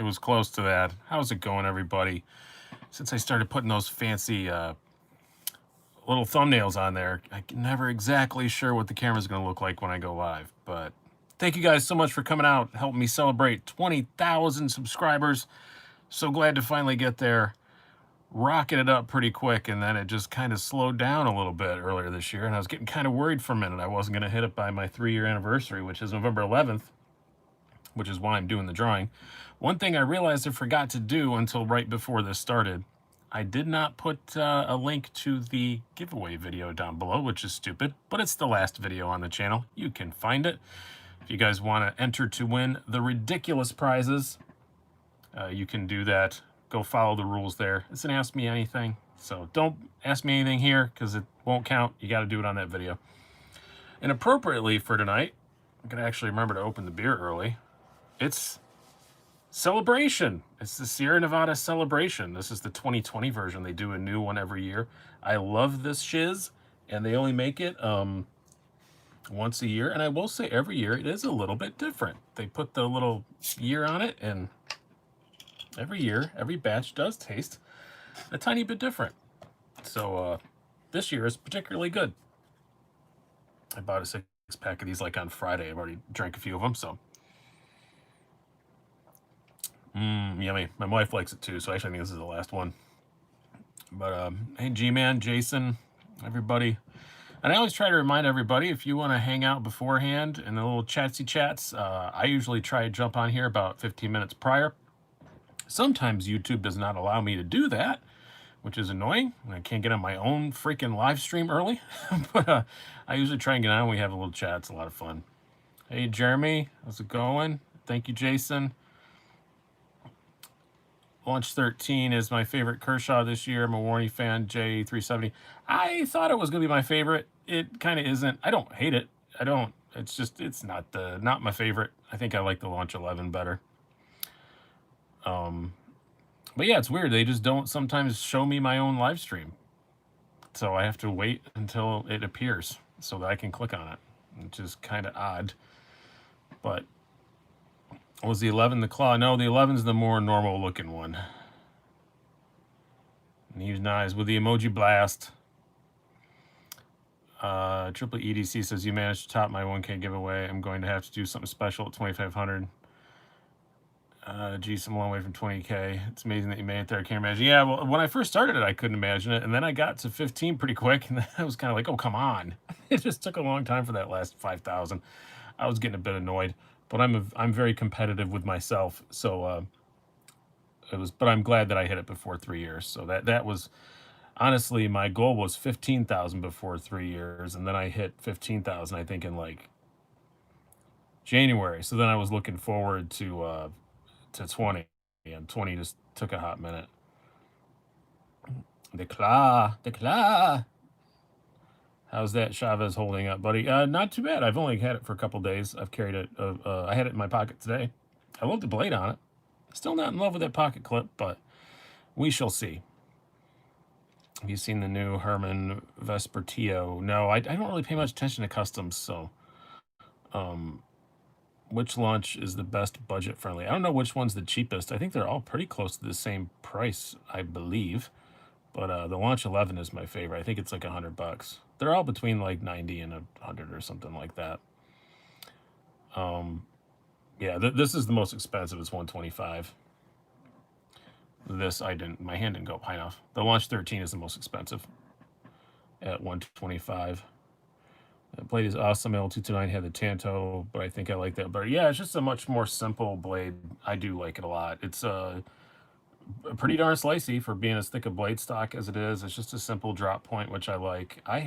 It was close to that. How's it going, everybody? Since I started putting those fancy little thumbnails on there, I'm never exactly sure what the camera's going to look like when I go live. But thank you guys so much for coming out, helping me celebrate 20,000 subscribers. So glad to finally get there. Rocking it up pretty quick, and then it just kind of slowed down a little bit earlier this year, and I was getting kind of worried for a minute I wasn't going to hit it by my 3-year anniversary, which is November 11th, which is why I'm doing the drawing. One thing I realized I forgot to do until right before this started, I did not put a link to the giveaway video down below, which is stupid, but it's the last video on the channel. You can find it. If you guys want to enter to win the ridiculous prizes, you can do that. Go follow the rules there. It's an Ask Me Anything, so don't ask me anything here because it won't count. You got to do it on that video. And appropriately for tonight, I'm going to actually remember to open the beer early. It's Celebration. It's the Sierra Nevada Celebration. This is the 2020 version. They do a new one every year. I love this shiz, and they only make it once a year. And I will say every year it is a little bit different. They put the little year on it, and every year, every batch does taste a tiny bit different. So this year is particularly good. I bought a 6-pack of these like on Friday. I've already drank a few of them, so. Yummy. My wife likes it too, so actually I think this is the last one. But hey, G-Man, Jason, everybody. And I always try to remind everybody, if you want to hang out beforehand in the little chatsy chats, I usually try to jump on here about 15 minutes prior. Sometimes YouTube does not allow me to do that, which is annoying. I can't get on my own freaking live stream early. But I usually try and get on. We have a little chat. It's a lot of fun. Hey, Jeremy. How's it going? Thank you, Jason. Launch 13 is my favorite Kershaw this year. I'm a Warney fan. J370. I thought it was going to be my favorite. It kind of isn't. I don't hate it. I don't. It's just, it's not my favorite. I think I like the Launch 11 better. But yeah, it's weird. They just don't sometimes show me my own live stream. So I have to wait until it appears so that I can click on it, which is kind of odd. But was the 11 the claw? No, the 11's the more normal looking one. And he's nice with the emoji blast. Triple EDC says, you managed to top my 1K giveaway. I'm going to have to do something special at 2,500. Geez, I'm a long way from 20K. It's amazing that you made it there. I can't imagine. Yeah, well, when I first started it, I couldn't imagine it. And then I got to 15 pretty quick. And then I was kind of like, oh, come on. It just took a long time for that last 5,000. I was getting a bit annoyed. But I'm very competitive with myself. So but I'm glad that I hit it before 3 years. So that was, honestly, my goal was 15,000 before 3 years. And then I hit 15,000, I think, in like January. So then I was looking forward to 20, and 20 just took a hot minute. The claw. How's that Chavez holding up, buddy? Not too bad. I've only had it for a couple days. I've carried it. I had it in my pocket today. I love the blade on it. Still not in love with that pocket clip, but we shall see. Have you seen the new Herman Vespertio? No, I don't really pay much attention to customs, so which launch is the best budget friendly? I don't know which one's the cheapest. I think they're all pretty close to the same price, I believe. But the Launch 11 is my favorite. I think it's like $100. They're all between like 90 and 100 or something like that. Yeah, this is the most expensive. It's 125. This my hand didn't go up high enough. The Launch 13 is the most expensive at 125. The blade is awesome. L229 had the Tanto, but I think I like that better. Yeah, it's just a much more simple blade. I do like it a lot. It's pretty darn slicey for being as thick a blade stock as it is. It's just a simple drop point, which I like. I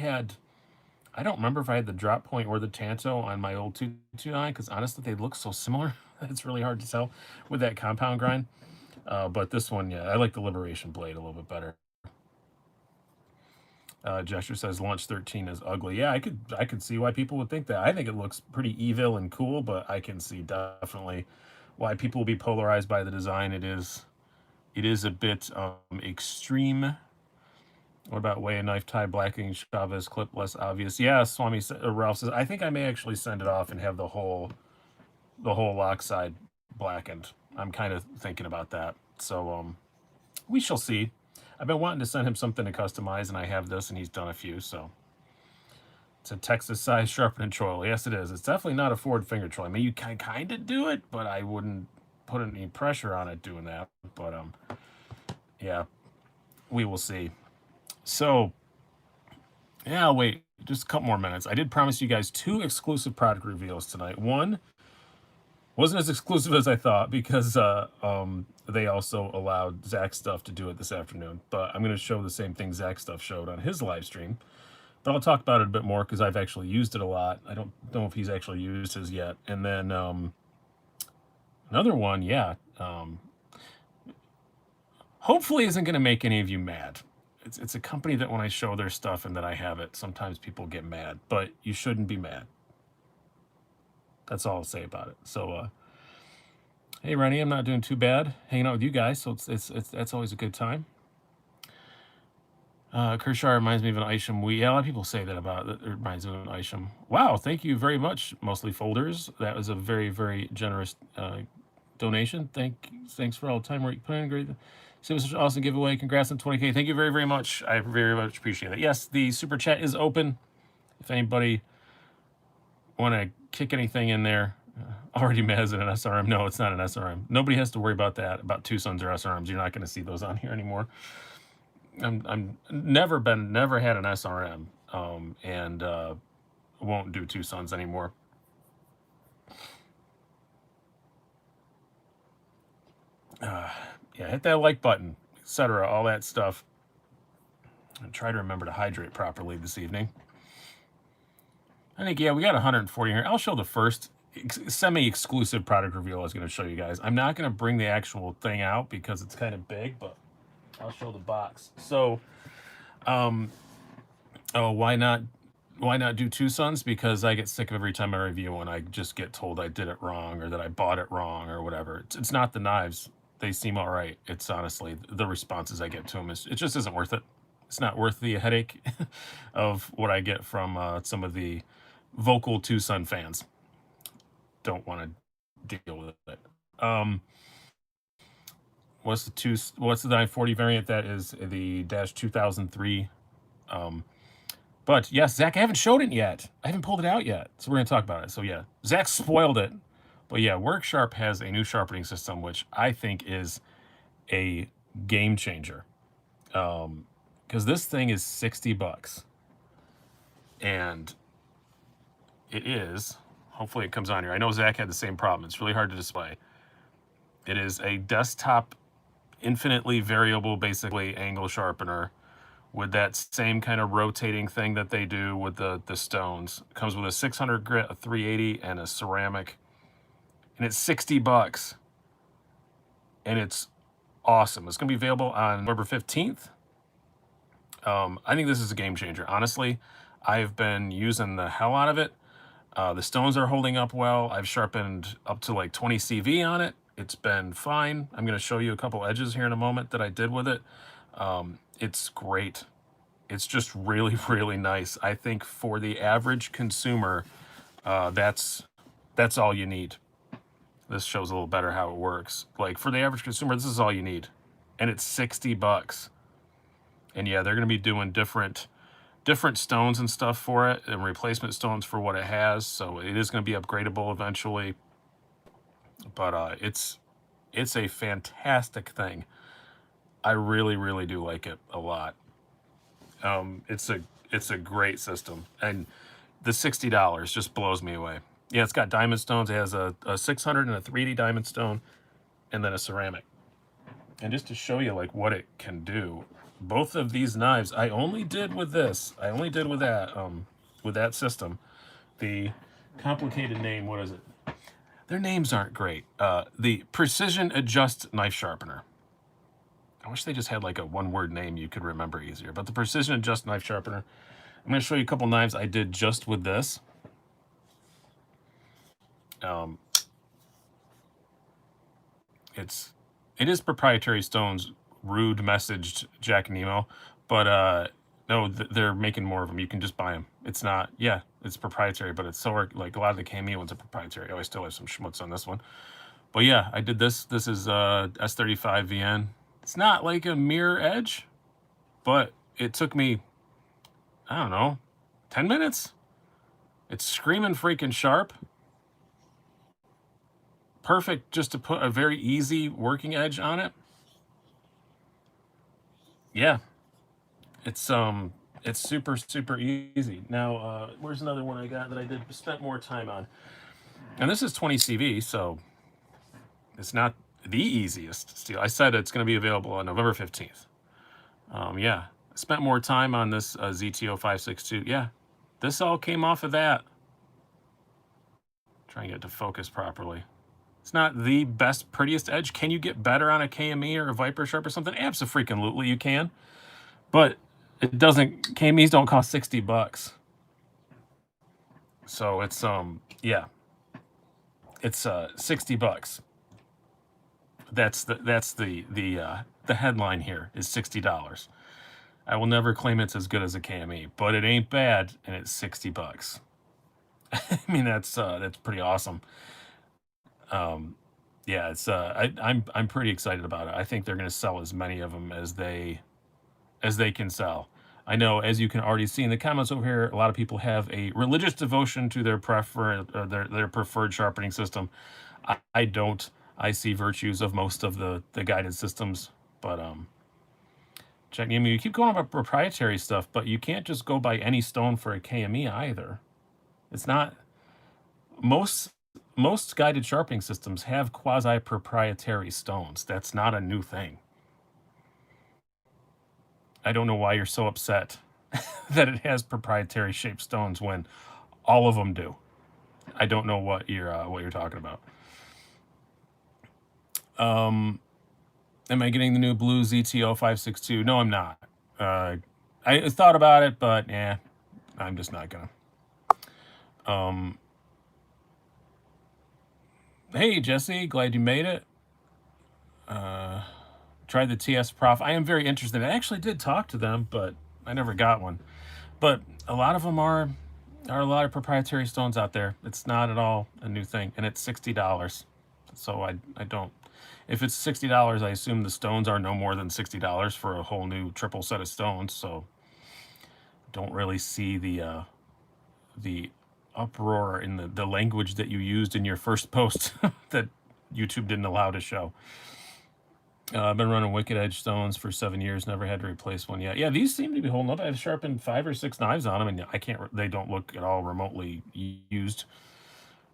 don't remember if I had the drop point or the Tanto on my old 229, because honestly, they look so similar. It's really hard to tell with that compound grind. But this one, yeah, I like the Liberation blade a little bit better. Gesture says Launch 13 is ugly. Yeah, I could see why people would think that. I think it looks pretty evil and cool, but I can see definitely why people will be polarized by the design. It is a bit extreme. What about way a knife tie blackening Chavez clip less obvious? Yeah, Swami Ralph says I think I may actually send it off and have the whole lock side blackened. I'm kind of thinking about that. So we shall see. I've been wanting to send him something to customize, and I have this, and he's done a few. So it's a Texas size sharpening choil. Yes, it is. It's definitely not a forward finger choil. I mean, you can kind of do it, but I wouldn't put any pressure on it doing that. But yeah, we will see. So yeah, I'll wait just a couple more minutes. I did promise you guys 2 exclusive product reveals tonight. One wasn't as exclusive as I thought because they also allowed Zach Stuff to do it this afternoon. But I'm going to show the same thing Zach Stuff showed on his live stream. But I'll talk about it a bit more because I've actually used it a lot. I don't know if he's actually used his yet. And then another one, yeah. Hopefully isn't going to make any of you mad. It's a company that when I show their stuff and that I have it, sometimes people get mad. But you shouldn't be mad. That's all I'll say about it. So, hey, Rennie, I'm not doing too bad hanging out with you guys. So that's always a good time. Kershaw reminds me of an Isham. Yeah, a lot of people say that about it. It reminds me of an Isham. Wow, thank you very much, Mostly Folders. That was a very, very generous donation. Thanks for all the time work you put in. Great. So it was such an awesome giveaway. Congrats on 20K. Thank you very, very much. I very much appreciate it. Yes, the super chat is open. If anybody want to kick anything in there, already mad as an SRM. No, it's not an SRM. Nobody has to worry about that, about Tucson's or SRMs. You're not going to see those on here anymore. I'm never had an SRM, and won't do Tucson's anymore. Yeah, hit that like button, etc. All that stuff. And try to remember to hydrate properly this evening. I think, yeah, we got 140 here. I'll show the first semi-exclusive product reveal I was going to show you guys. I'm not going to bring the actual thing out because it's kind of big, but I'll show the box. So, why not do Tucson's? Because I get sick of every time I review one. I just get told I did it wrong or that I bought it wrong or whatever. It's not the knives. They seem all right. It's honestly the responses I get to them. It just isn't worth it. It's not worth the headache of what I get from some of the vocal Tucson fans. Don't want to deal with it. What's the 940 variant? That is the -2003. But yes, Zach, I haven't showed it yet. I haven't pulled it out yet, so we're gonna talk about it. So yeah, Zach spoiled it. But yeah, WorkSharp has a new sharpening system, which I think is a game changer. Because this thing is $60, and it is. Hopefully, it comes on here. I know Zach had the same problem. It's really hard to display. It is a desktop, infinitely variable, basically angle sharpener with that same kind of rotating thing that they do with the stones. It comes with a 600 grit, a 380, and a ceramic. And it's $60. And it's awesome. It's going to be available on November 15th. I think this is a game changer. Honestly, I've been using the hell out of it. The stones are holding up well. I've sharpened up to like 20 CV on it. It's been fine. I'm going to show you a couple edges here in a moment that I did with it. It's great. It's just really, really nice. I think for the average consumer, that's all you need. This shows a little better how it works. Like for the average consumer, this is all you need. And it's $60. And yeah, they're going to be doing different stones and stuff for it and replacement stones for what it has. So it is going to be upgradable eventually. But it's a fantastic thing. I really, really do like it a lot. It's a great system, and the $60 just blows me away. Yeah, it's got diamond stones. It has a 600 and a 3D diamond stone, and then a ceramic. And just to show you like what it can do, both of these knives I only did with this. I only did with that system. The complicated name, what is it? Their names aren't great. The Precision Adjust Knife Sharpener. I wish they just had like a one-word name you could remember easier. But the Precision Adjust Knife Sharpener. I'm going to show you a couple knives I did just with this. It is proprietary stones. Rude messaged Jack Nemo, but no, they're making more of them. You can just buy them. It's not, yeah, it's proprietary, but it's so like a lot of the KME ones are proprietary. Oh, I still have some schmutz on this one, But yeah, I did this. This is S35 VN. It's not like a mirror edge, but it took me, I don't know, 10 minutes. It's screaming freaking sharp. Perfect just to put a very easy working edge on it. Yeah, it's super super easy. Now, where's another one I got that I spent more time on? And this is 20 CV, so it's not the easiest steel. I said it's going to be available on November 15th. Yeah, I spent more time on this ZTO 562. Yeah, this all came off of that. Try and get it to focus properly. It's not the best, prettiest edge. Can you get better on a KME or a Viper Sharp or something? Abso-freaking-lutely you can. But it doesn't, KMEs don't cost 60 bucks. So it's, yeah. It's 60 bucks. That's the headline here is $60. I will never claim it's as good as a KME, but it ain't bad, and it's 60 bucks. I mean, that's pretty awesome. Yeah, it's I'm pretty excited about it. I think they're going to sell as many of them as they can sell. I know, as you can already see in the comments over here, a lot of people have a religious devotion to their preferred sharpening system. I don't. I see virtues of most of the guided systems, but check. I mean, you keep going about proprietary stuff, but you can't just go by any stone for a KME either. It's not most guided sharpening systems have quasi-proprietary stones. That's not a new thing. I don't know why you're so upset that it has proprietary shaped stones when all of them do. I don't know what you're talking about. Am I getting the new blue ZTO 562? No, I'm not. I thought about it, but yeah, I'm just not gonna. Hey Jesse, glad you made it. Tried the TS Prof. I am very interested. I actually did talk to them, but I never got one. But a lot of them are a lot of proprietary stones out there. It's not at all a new thing, and it's $60. So I don't. If it's $60, I assume the stones are no more than $60 for a whole new triple set of stones. So don't really see the uproar in the language that you used in your first post that YouTube didn't allow to show. I've been running Wicked Edge stones for 7 years. Never had to replace one yet. Yeah, these seem to be holding up. I've sharpened 5 or 6 knives on them, and I can't. They don't look at all remotely used.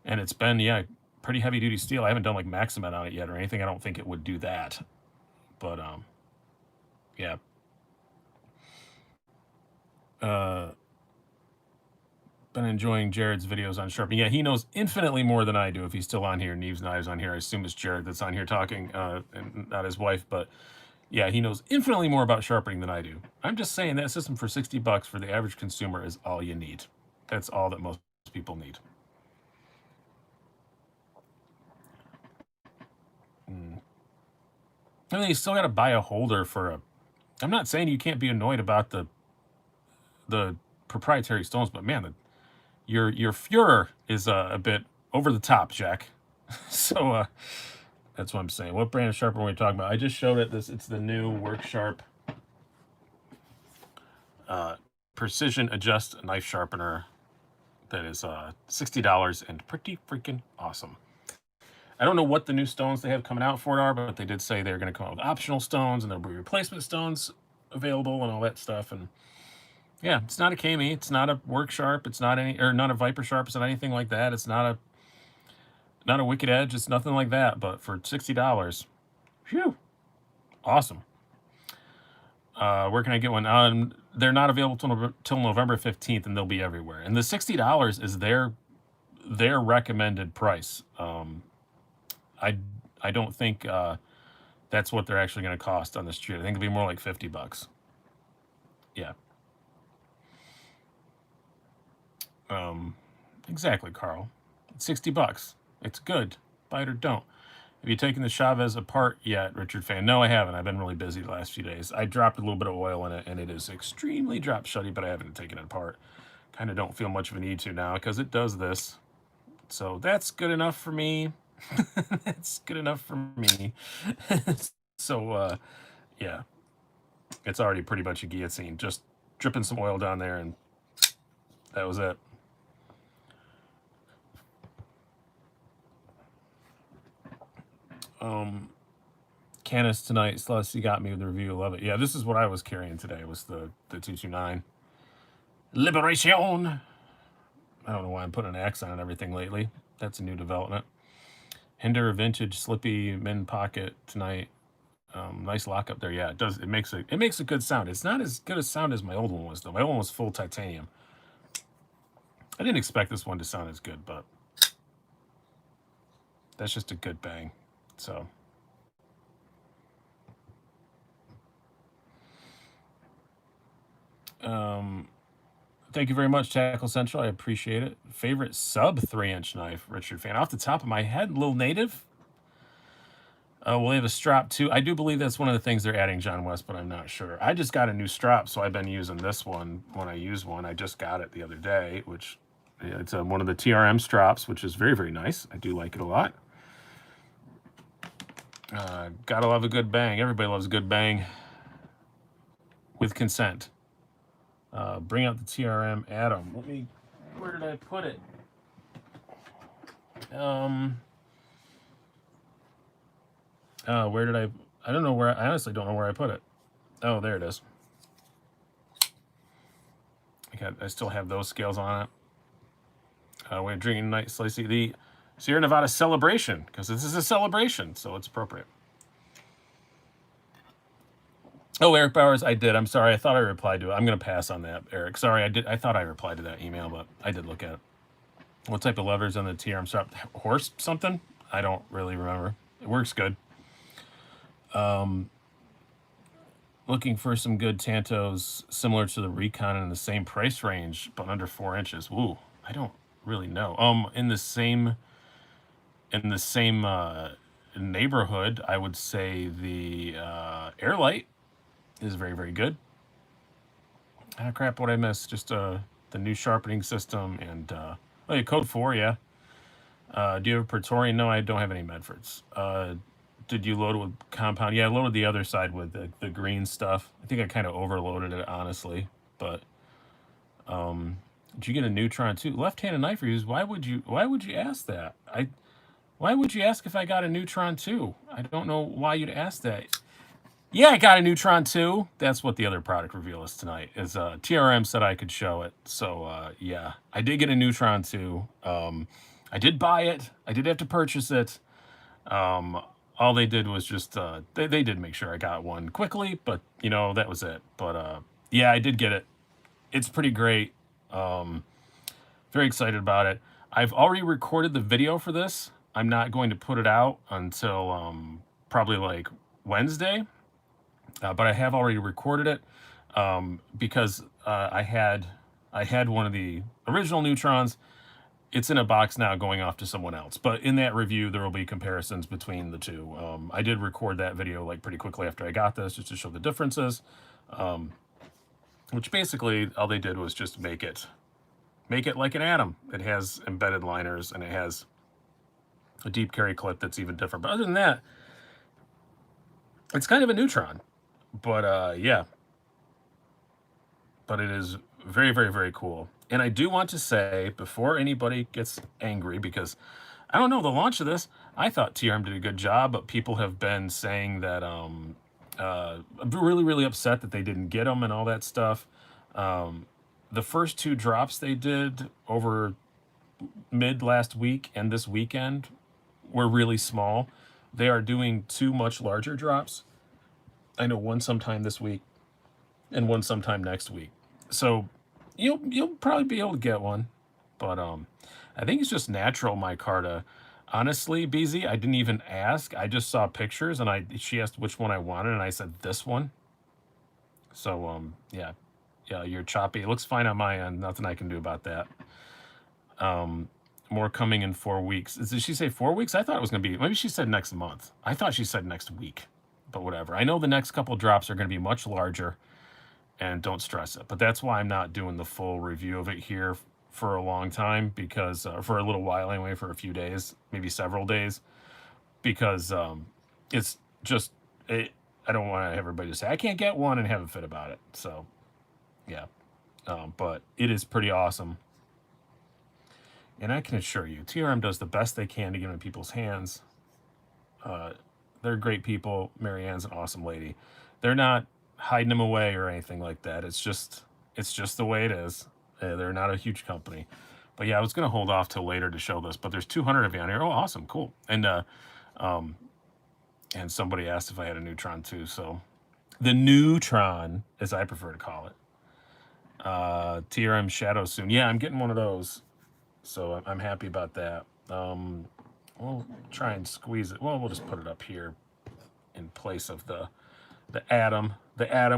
And it's been pretty heavy duty steel. I haven't done like Maximet on it yet or anything. I don't think it would do that. But yeah. Been enjoying Jared's videos on sharpening. Yeah, he knows infinitely more than I do. If he's still on here, Neve's Knives on here. I assume it's Jared that's on here talking, and not his wife. But yeah, he knows infinitely more about sharpening than I do. I'm just saying that system for 60 bucks for the average consumer is all you need. That's all that most people need. And then you still got to buy a holder for a. I'm not saying you can't be annoyed about the proprietary stones, but man, your furor is a bit over the top, Jack. So that's what I'm saying. What brand of sharpener are we talking about? I just showed it. It's the new Work Sharp precision adjust knife sharpener that is $60 and pretty freaking awesome. I don't know what the new stones they have coming out for it are, but they did say they're going to come out with optional stones and there'll be replacement stones available and all that stuff. And yeah, it's not a KME, it's not a Work Sharp, it's not not a Viper Sharp, it's not anything like that. It's not a Wicked Edge, it's nothing like that. But for $60, phew, awesome. Where can I get one? They're not available till November 15th, and they'll be everywhere. And the $60 is their recommended price. I don't think that's what they're actually going to cost on the street. I think it'll be more like 50 bucks. Yeah. Exactly, Carl. It's 60 bucks. It's good. Buy it or don't. Have you taken the Chavez apart yet, Richard Fan? No, I haven't. I've been really busy the last few days. I dropped a little bit of oil in it, and it is extremely drop shutty, but I haven't taken it apart. Kind of don't feel much of a need to now because it does this. So that's good enough for me. That's good enough for me. So, yeah, it's already pretty much a guillotine. Just dripping some oil down there, and that was it. Canis tonight, Celeste, you got me with the review. Love it. Yeah, this is what I was carrying today. Was the 229 Liberation. I don't know why I'm putting an accent on everything lately. That's a new development. Hinder vintage slippy min pocket tonight. Nice lock up there. Yeah, it does. It makes a good sound. It's not as good a sound as my old one was though. My old one was full titanium. I didn't expect this one to sound as good, but that's just a good bang. So. Thank you very much, Tackle Central. I appreciate it. Favorite sub 3-inch knife, Richard Fan. Off the top of my head, Little Native. Will they have a strap too? I do believe that's one of the things they're adding, John West, but I'm not sure. I just got a new strap, so I've been using this one when I use one. I just got it the other day, which it's one of the TRM straps, which is very, very nice. I do like it a lot. Gotta love a good bang. Everybody loves a good bang with consent. Bring out the TRM Atom. Where did I put it? Where did I don't know where, I honestly don't know where I put it. Oh, there it is. I still have those scales on it. We're drinking night slicey. The Sierra Nevada celebration, because this is a celebration, so it's appropriate. Oh, Eric Bowers, I did. I'm sorry. I thought I replied to it. I'm going to pass on that, Eric. Sorry, I thought I replied to that email, but I did look at it. What type of levers on the TRM strap? Horse something? I don't really remember. It works good. Looking for some good Tantos similar to the Recon in the same price range, but under 4 inches. Ooh, I don't really know. In the same neighborhood, I would say the Airlight is very, very good. Ah, crap, what I missed? Just the new sharpening system and oh yeah, Code 4, yeah. Do you have a Praetorian? No, I don't have any Medfords. Did you load it with compound? Yeah, I loaded the other side with the green stuff. I think I kind of overloaded it, honestly. But did you get a Neutron too? Left-handed knife reviews. Why would you ask that? Why would you ask if I got a Neutron too? I don't know why you'd ask that. Yeah, I got a Neutron too. That's what the other product reveal is tonight. Is TRM said I could show it. So yeah, I did get a Neutron too. I did buy it. I did have to purchase it. All they did was just they did make sure I got one quickly, but you know, that was it. But yeah, I did get it. It's pretty great. Very excited about it. I've already recorded the video for this. I'm not going to put it out until probably like Wednesday, but I have already recorded it because I had one of the original Neutrons. It's in a box now going off to someone else. But in that review, there will be comparisons between the two. I did record that video like pretty quickly after I got this just to show the differences. Which basically all they did was just make it like an Atom. It has embedded liners and it has a deep carry clip that's even different. But other than that, it's kind of a Neutron. But yeah. But it is very, very, very cool. And I do want to say, before anybody gets angry, because I don't know, the launch of this, I thought TRM did a good job, but people have been saying that really, really upset that they didn't get them and all that stuff. The first 2 drops they did over mid last week and this weekend were really small. They are doing 2 much larger drops. I know one sometime this week and one sometime next week. So you'll probably be able to get one, but I think it's just natural, my Carta. Honestly, BZ, I didn't even ask. I just saw pictures and she asked which one I wanted and I said this one. So yeah, you're choppy. It looks fine on my end. Nothing I can do about that. More coming in 4 weeks. Did she say 4 weeks? I thought it was gonna be, maybe she said next month. I thought she said next week, but whatever. I know the next couple drops are gonna be much larger. And don't stress it. But that's why I'm not doing the full review of it here for a long time because, for a little while anyway, for a few days, maybe several days, because it's just, I don't want everybody to say, I can't get one and have a fit about it. So, yeah. But it is pretty awesome. And I can assure you, TRM does the best they can to get in people's hands. They're great people. Marianne's an awesome lady. They're not hiding them away or anything like that. It's just the way it is. They're not a huge company. But yeah, I was gonna hold off till later to show this, but there's 200 of you on here. Oh, awesome, cool. And somebody asked if I had a Neutron too. So the Neutron, as I prefer to call it, TRM Shadow soon. Yeah, I'm getting one of those, so I'm happy about that. We'll try and squeeze it. Well, we'll just put it up here in place of the Atom,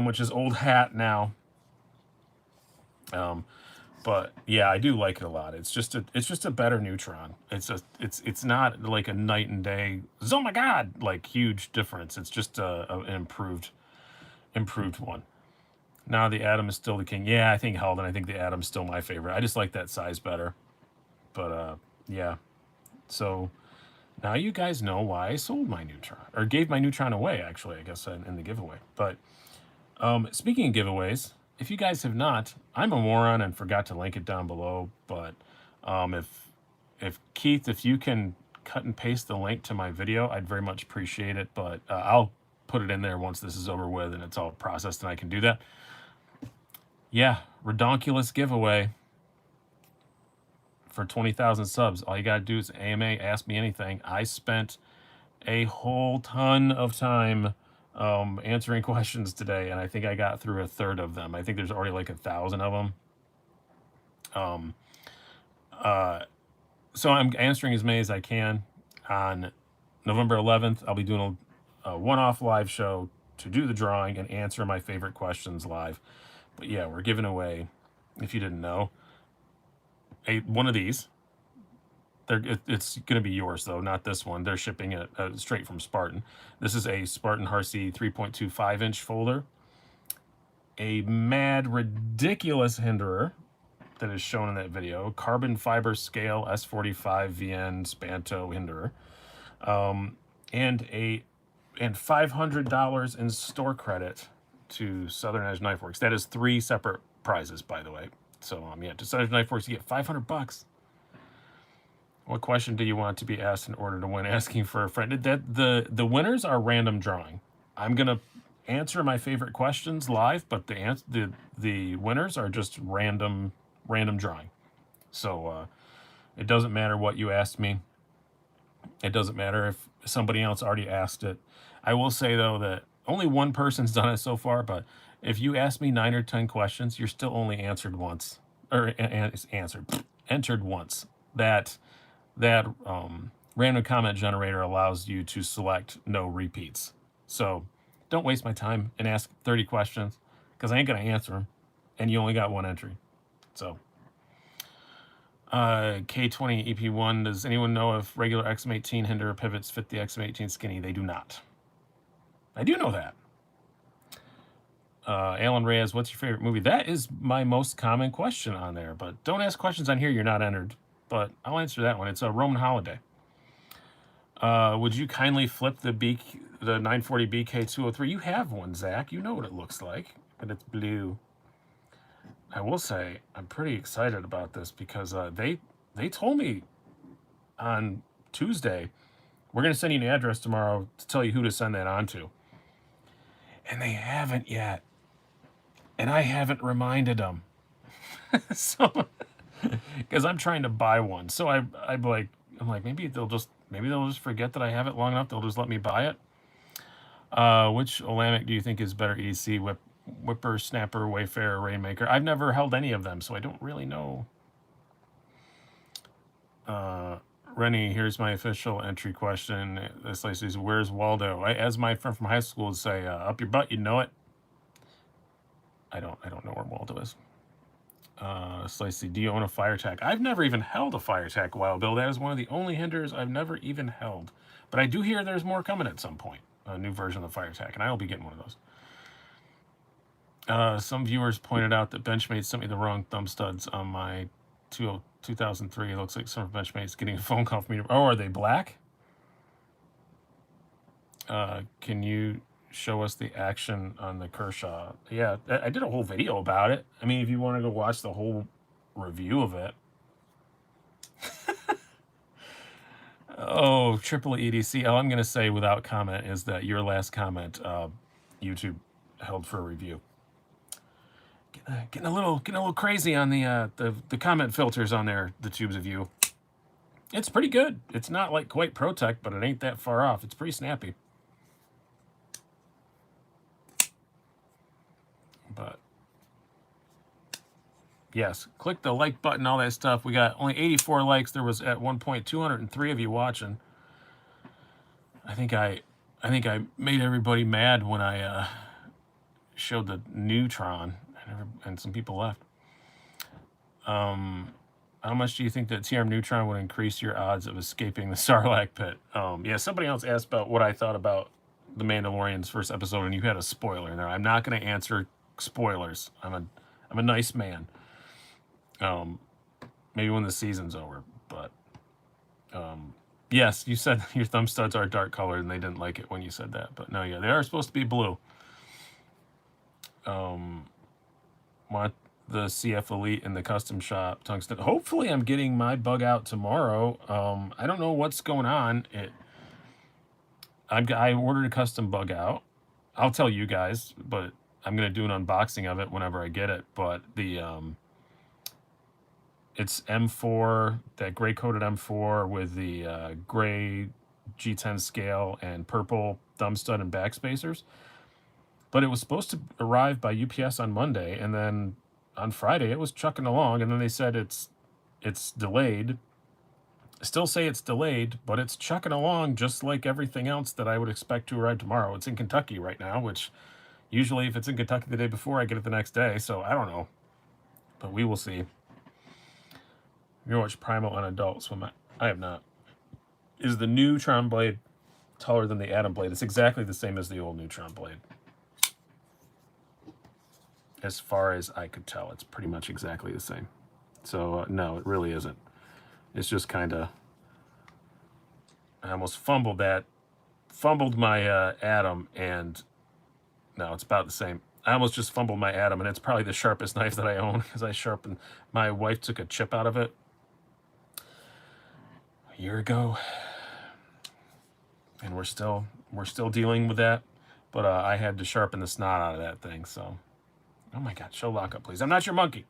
which is old hat now. But yeah, I do like it a lot. It's just a better Neutron. It's not like a night and day. Oh my God, like huge difference. It's just an improved one. Now the Atom is still the king. Yeah, I think Heldon. I think the Atom's still my favorite. I just like that size better. But yeah. So now you guys know why I sold my Neutron, or gave my Neutron away, actually, I guess, in the giveaway. But speaking of giveaways, if you guys have not, I'm a moron and forgot to link it down below. But if Keith, if you can cut and paste the link to my video, I'd very much appreciate it. But I'll put it in there once this is over with and it's all processed and I can do that. Yeah, redonkulous giveaway for 20,000 subs. All you got to do is AMA, ask me anything. I spent a whole ton of time answering questions today, and I think I got through a third of them. I think there's already like 1,000 of them. So I'm answering as many as I can. On November 11th, I'll be doing a one-off live show to do the drawing and answer my favorite questions live. But yeah, we're giving away, if you didn't know, one of these. It's going to be yours, though, not this one. They're shipping it straight from Spartan. This is a Spartan Harsey 3.25-inch folder. A mad, ridiculous hinderer that is shown in that video. Carbon fiber scale S45 VN Spanto hinderer. And $500 in store credit to Southern Edge Knife Works. That is 3 separate prizes, by the way. So yeah, to Southern Edge Knife Works, you get $500. What question do you want to be asked in order to win? Asking for a friend. The winners are random drawing. I'm gonna answer my favorite questions live, but the winners are just random drawing. So it doesn't matter what you asked me. It doesn't matter if somebody else already asked it. I will say though that only one person's done it so far, but if you ask me 9 or 10 questions, you're still only answered once, or entered once. That random comment generator allows you to select no repeats. So don't waste my time and ask 30 questions, because I ain't gonna answer them, and you only got one entry. So K20 EP1, does anyone know if regular XM18 hinder pivots fit the XM18 skinny? They do not. I do know that. Alan Reyes, what's your favorite movie? That is my most common question on there, but don't ask questions on here you're not entered. But I'll answer that one. It's a Roman Holiday. Would you kindly flip the 940 BK203? You have one, Zach. You know what it looks like, but it's blue. I will say I'm pretty excited about this because they told me on Tuesday, we're going to send you an address tomorrow to tell you who to send that on to. And they haven't yet. And I haven't reminded them. So, because I'm trying to buy one. So I'm like, maybe they'll just forget that I have it long enough. They'll just let me buy it. Which Olamic do you think is better EDC? Whipper, Snapper, Wayfarer, Rainmaker? I've never held any of them, so I don't really know. Rennie, here's my official entry question. This lady says, where's Waldo? As my friend from high school would say, up your butt, you know it. I don't know where Waldo is. Slicey, do you own a FireTac? I've never even held a FireTac, Wild Bill. That is one of the only hinders I've never even held. But I do hear there's more coming at some point. A new version of the FireTac, and I will be getting one of those. Some viewers pointed out that Benchmade sent me the wrong thumb studs on my 2003. It looks like some of benchmates getting a phone call from me. Oh, are they black? Can you show us the action on the Kershaw? Yeah, I did a whole video about it. I mean, if you want to go watch the whole review of it. Oh, triple EDC. All I'm going to say without comment is that your last comment, YouTube held for a review. Getting a little crazy on the comment filters on there. The tubes of you. It's pretty good. It's not like quite ProTech, but it ain't that far off. It's pretty snappy. But yes, click the like button, all that stuff. We got only 84 likes. There was at one point 203 of you watching. I think I made everybody mad when I showed the Neutron, and some people left. How much do you think that TRM Neutron would increase your odds of escaping the Sarlacc pit? Yeah, somebody else asked about what I thought about The Mandalorian's first episode, and you had a spoiler in there. I'm not going to answer spoilers. I'm a nice man. Maybe when the season's over, but yes, you said your thumb studs are dark colored, and they didn't like it when you said that. But no, yeah, they are supposed to be blue. Want the CF Elite in the custom shop tungsten. Hopefully, I'm getting my bug out tomorrow. I don't know what's going on. I ordered a custom bug out. I'll tell you guys, but I'm gonna do an unboxing of it whenever I get it. But the it's M4, that gray coated M4 with the gray G10 scale and purple thumb stud and back spacers. But it was supposed to arrive by UPS on Monday, and then on Friday it was chucking along, and then they said it's delayed. Still say it's delayed, but it's chucking along just like everything else that I would expect to arrive tomorrow. It's in Kentucky right now, which usually if it's in Kentucky the day before, I get it the next day. So I don't know, but we will see. You watch Primal on Adult Swim? I have not. Is the Neutron blade taller than the Atom blade? It's exactly the same as the old Neutron blade. As far as I could tell, it's pretty much exactly the same. So no, it really isn't. It's just kind of, I almost fumbled my Atom, and no, it's about the same. I almost just fumbled my Atom, and it's probably the sharpest knife that I own because I sharpened. My wife took a chip out of it a year ago, and we're still dealing with that. But I had to sharpen the snot out of that thing. So, oh my God, show lockup, please. I'm not your monkey.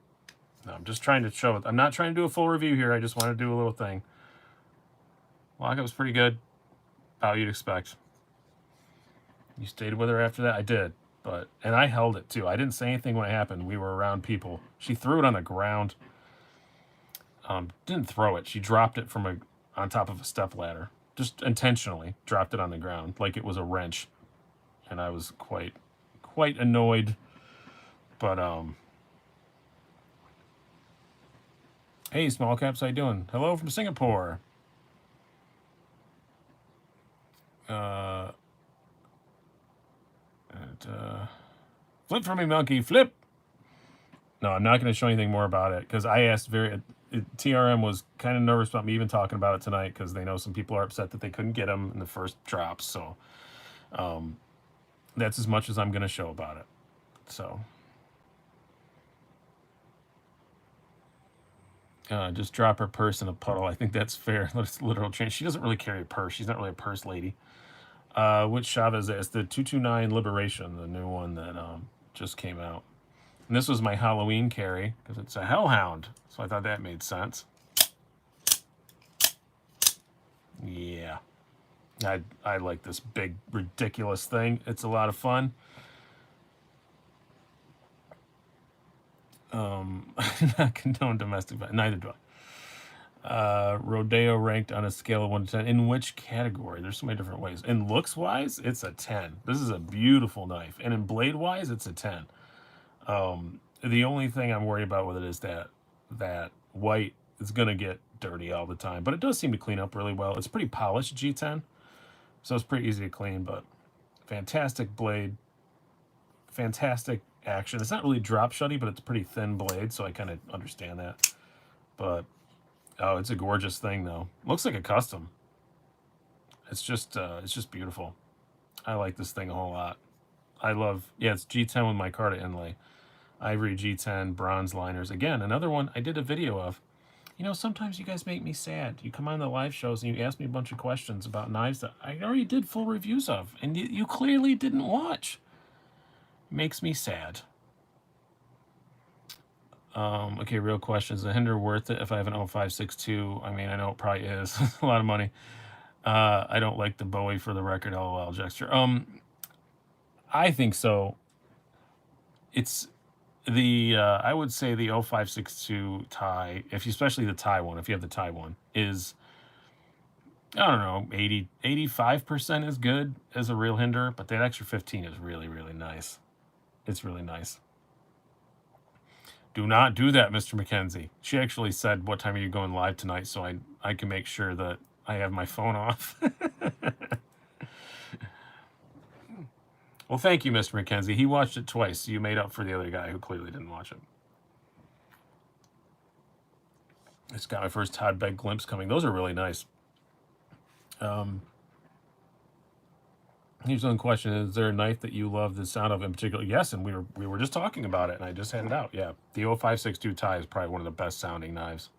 No, I'm just trying to show it. I'm not trying to do a full review here. I just want to do a little thing. Lockup was pretty good. How you'd expect. You stayed with her after that? I did. And I held it too. I didn't say anything when it happened. We were around people. She threw it on the ground. Didn't throw it. She dropped it from on top of a step ladder. Just intentionally dropped it on the ground like it was a wrench. And I was quite annoyed. But hey, small caps, how you doing? Hello from Singapore. Flip for me, monkey, flip. No, I'm not going to show anything more about it because I asked TRM was kind of nervous about me even talking about it tonight because they know some people are upset that they couldn't get them in the first drops. So that's as much as I'm going to show about it. So just drop her purse in a puddle. I think that's fair. That's literal change. She doesn't really carry a purse. She's not really a purse lady. Which Chavez is the 229 Liberation, the new one that just came out. And this was my Halloween carry because it's a Hellhound, so I thought that made sense. Yeah, I like this big ridiculous thing. It's a lot of fun. Not condone domestic, but neither do I. Rodeo ranked on a scale of 1 to 10. In which category? There's so many different ways. In looks wise, it's a 10. This is a beautiful knife. And in blade wise, it's a 10. The only thing I'm worried about with it is that white is going to get dirty all the time. But it does seem to clean up really well. It's pretty polished G10. So it's pretty easy to clean. But fantastic blade. Fantastic action. It's not really drop shutty, but it's a pretty thin blade. So I kind of understand that. But oh, it's a gorgeous thing though. Looks like a custom. It's just beautiful. I like this thing a whole lot. I love, yeah, it's G10 with micarta inlay. Ivory G10 bronze liners. Again, another one I did a video of. You know, sometimes you guys make me sad. You come on the live shows and you ask me a bunch of questions about knives that I already did full reviews of, and you clearly didn't watch. Makes me sad. Okay, real question. Is the Hinder worth it if I have an 0562? I mean, I know it probably is. A lot of money. I don't like the Bowie for the record, LOL, Jexter. I think so. It's the, I would say the 0562 tie, if you, especially the tie one, if you have the tie one, is, I don't know, 85% is good as a real Hinder, but that extra 15 is really, really nice. It's really nice. Do not do that, Mr. McKenzie. She actually said, what time are you going live tonight? So I can make sure that I have my phone off. Well, thank you, Mr. McKenzie. He watched it twice. So you made up for the other guy who clearly didn't watch it. It's got my first Todd Begg glimpse coming. Those are really nice. Here's one question: is there a knife that you love the sound of in particular? Yes, and we were just talking about it, and I just had it out. Yeah, the 0562 tie is probably one of the best sounding knives.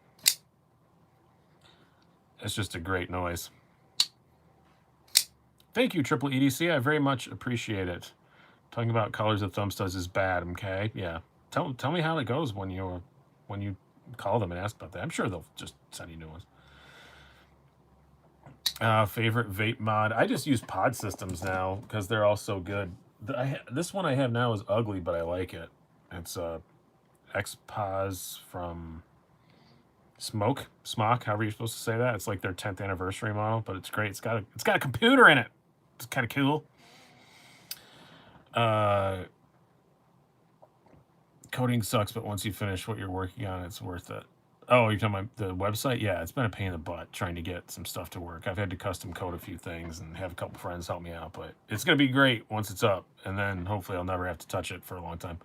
It's just a great noise. Thank you, Triple EDC. I very much appreciate it. Talking about colors of thumb studs is bad. Okay, yeah. Tell me how it goes when you call them and ask about that. I'm sure they'll just send you new ones. Favorite vape mod? I just use pod systems now because they're all so good. This one I have now is ugly, but I like it. It's X-Pos from Smoke, however you're supposed to say that. It's like their 10th anniversary model, but it's great. It's got a computer in it. It's kind of cool. Coding sucks, but once you finish what you're working on, it's worth it. Oh, you're talking about the website? Yeah, it's been a pain in the butt trying to get some stuff to work. I've had to custom code a few things and have a couple friends help me out, but it's going to be great once it's up, and then hopefully I'll never have to touch it for a long time.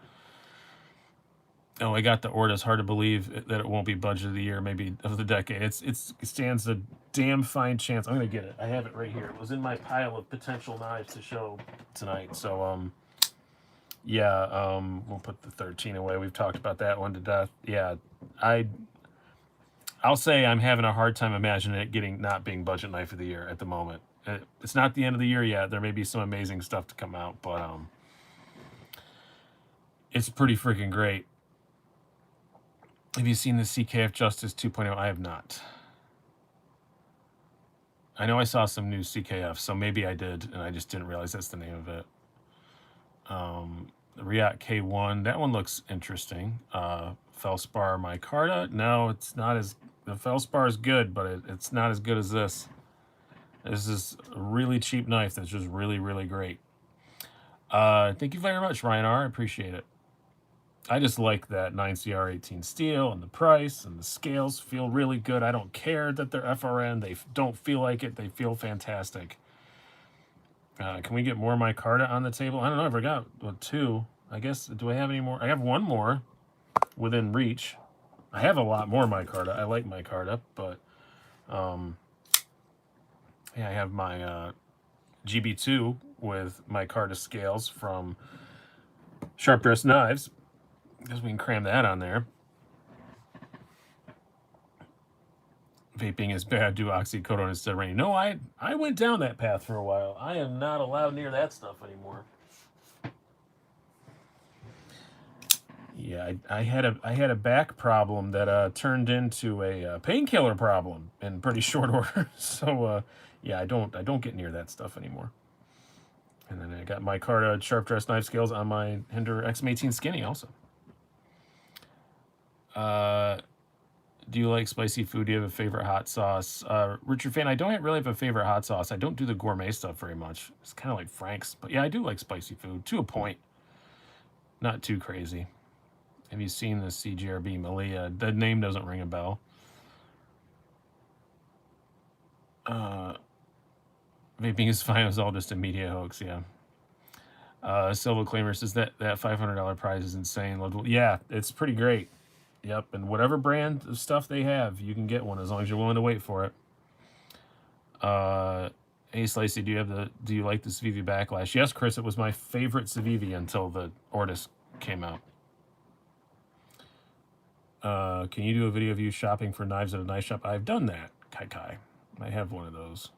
Oh, I got the order. It's hard to believe that it won't be budget of the year, maybe of the decade. It stands a damn fine chance. I'm going to get it. I have it right here. It was in my pile of potential knives to show tonight, so, yeah, we'll put the 13 away. We've talked about that one to death. Yeah, I'll say I'm having a hard time imagining it not being budget knife of the year at the moment. It's not the end of the year yet. There may be some amazing stuff to come out, but it's pretty freaking great. Have you seen the CKF Justice 2.0? I have not. I know I saw some new CKF, so maybe I did, and I just didn't realize that's the name of it. The Riot K1, that one looks interesting. Felspar micarta, no, it's not as, the Felspar is good, but it's not as good as this. This is a really cheap knife that's just really, really great. Thank you very much, Ryan R. I appreciate it. I just like that 9CR18 steel and the price and the scales feel really good. I don't care that they're FRN. They don't feel like it. They feel fantastic. Can we get more micarta on the table? I don't know. I forgot. Well, 2. I guess, do I have any more? I have 1 more within reach. I have a lot more micarta. I like micarta, but yeah, I have my GB2 with micarta scales from Sharp Dress Knives, because we can cram that on there. Vaping is bad. Do oxycodone instead of rain. No, I went down that path for a while. I am not allowed near that stuff anymore. Yeah, I had a back problem that turned into a painkiller problem in pretty short order. So yeah, I don't get near that stuff anymore. And then I got micarta Sharp Dress Knife scales on my Hinder XM18 Skinny also. Do you like spicy food? Do you have a favorite hot sauce? Richard Fan, I don't really have a favorite hot sauce. I don't do the gourmet stuff very much. It's kind of like Frank's. But yeah, I do like spicy food to a point. Not too crazy. Have you seen the CGRB Malia? The name doesn't ring a bell. Vaping is fine. It was all just a media hoax, yeah. Silva Claimer says that $500 prize is insane. Yeah, it's pretty great. Yep, and whatever brand of stuff they have, you can get one as long as you're willing to wait for it. Hey Slicey, do you like the Civivi Backlash? Yes, Chris, it was my favorite Civivi until the Ortis came out. Can you do a video of you shopping for knives at a knife shop? I've done that, Kai. I have one of those.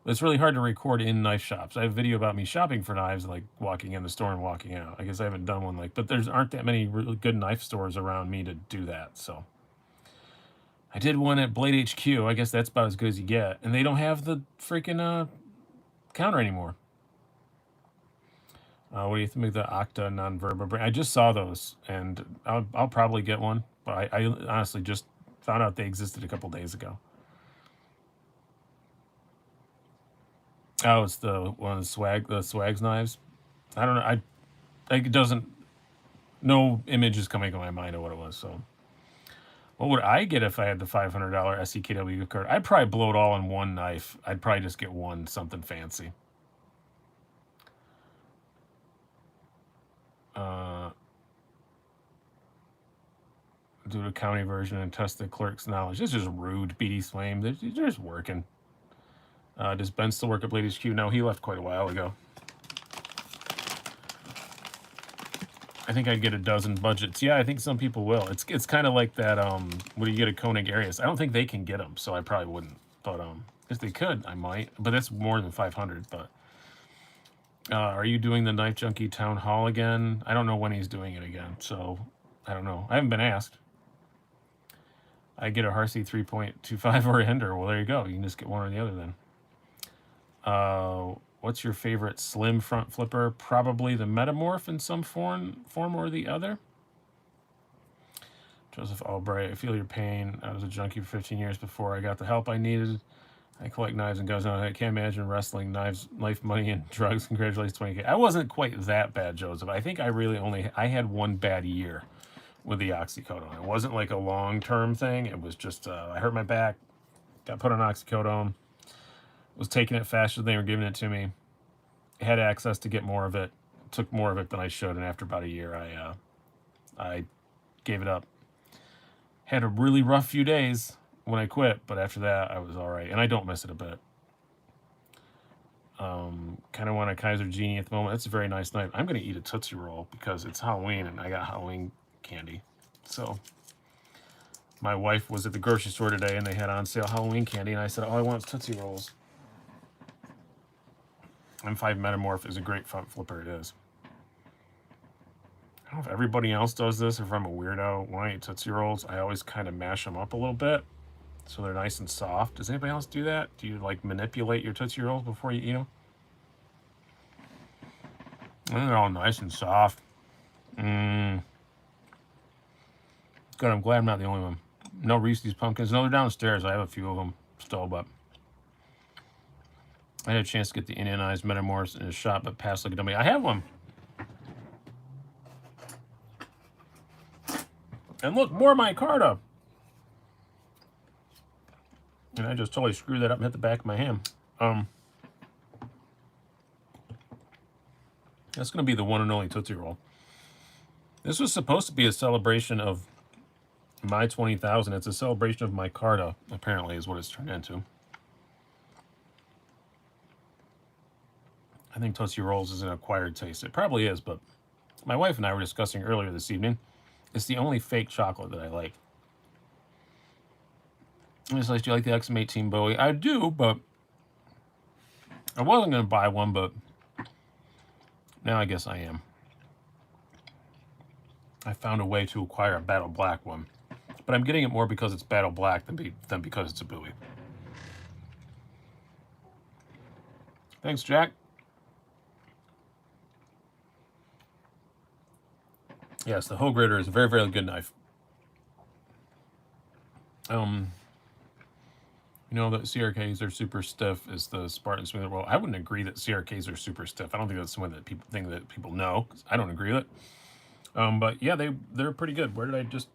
It's really hard to record in knife shops. I have a video about me shopping for knives, like walking in the store and walking out. I guess I haven't done one but aren't that many really good knife stores around me to do that. So I did one at Blade HQ. I guess that's about as good as you get. And they don't have the freaking counter anymore. What do you think of the Octa non-verba brand? I just saw those, and I'll probably get one. But I honestly just found out they existed a couple days ago. Oh, it's the one of the Swags knives. I don't know. It doesn't. No image is coming to my mind of what it was. So, what would I get if I had the $500 SEKW gift card? I'd probably blow it all in one knife. I'd probably just get one something fancy. Do the county version and test the clerk's knowledge. This is rude, BD Swaim. They're just working. Does Ben still work at Blade HQ? No, he left quite a while ago. I think I'd get a dozen budgets. Yeah, I think some people will. It's kind of like that. When you get a Koenig Arius, I don't think they can get them, so I probably wouldn't. But if they could, I might. But that's more than 500. But are you doing the Knife Junkie Town Hall again? I don't know when he's doing it again, so I don't know. I haven't been asked. I get a Harsey 3.25 or a Hinder. Well, there you go. You can just get one or the other then. What's your favorite slim front flipper? Probably the Metamorph in some form or the other. Joseph Albright, I feel your pain. I was a junkie for 15 years before I got the help I needed. I collect knives and guns. I can't imagine wrestling, knives, life, money, and drugs. Congratulations, 20K. I wasn't quite that bad, Joseph. I think I had one bad year with the oxycodone. It wasn't like a long-term thing. It was just, I hurt my back, got put on oxycodone, was taking it faster than they were giving it to me, had access to get more of it, took more of it than I should, and after about a year, I gave it up. Had a really rough few days when I quit, but after that, I was all right, and I don't miss it a bit. Kind of want a Kaiser Genie at the moment. It's a very nice knife. I'm going to eat a Tootsie Roll because it's Halloween, and I got Halloween candy. So my wife was at the grocery store today, and they had on sale Halloween candy, and I said, all I want is Tootsie Rolls. M5 Metamorph is a great front flipper. It is. I don't know if everybody else does this, or if I'm a weirdo. When I eat Tootsie Rolls, I always kind of mash them up a little bit so they're nice and soft. Does anybody else do that? Do you like manipulate your Tootsie Rolls before you eat them? And they're all nice and soft. Good, I'm glad I'm not the only one. No Reese's Pumpkins. No, they're downstairs. I have a few of them still, but I had a chance to get the Indianized Metamorphs in a shop, but passed like a dummy. I have one. And look, more micarta. And I just totally screwed that up and hit the back of my hand. That's going to be the one and only Tootsie Roll. This was supposed to be a celebration of my 20,000. It's a celebration of micarta, apparently, is what it's turned into. I think Tootsie Rolls is an acquired taste. It probably is, but my wife and I were discussing earlier this evening. It's the only fake chocolate that I like. It's like, do you like the XM18 Bowie? I do, but I wasn't going to buy one, but now I guess I am. I found a way to acquire a Battle Black one, but I'm getting it more because it's Battle Black than because it's a Bowie. Thanks, Jack. Yes, the Hoe Grader is a very, very good knife. You know that CRKs are super stiff is the Spartan Smoother. Well, I wouldn't agree that CRKs are super stiff. I don't think that's something that people know. I don't agree with it. But yeah, they're pretty good. Where did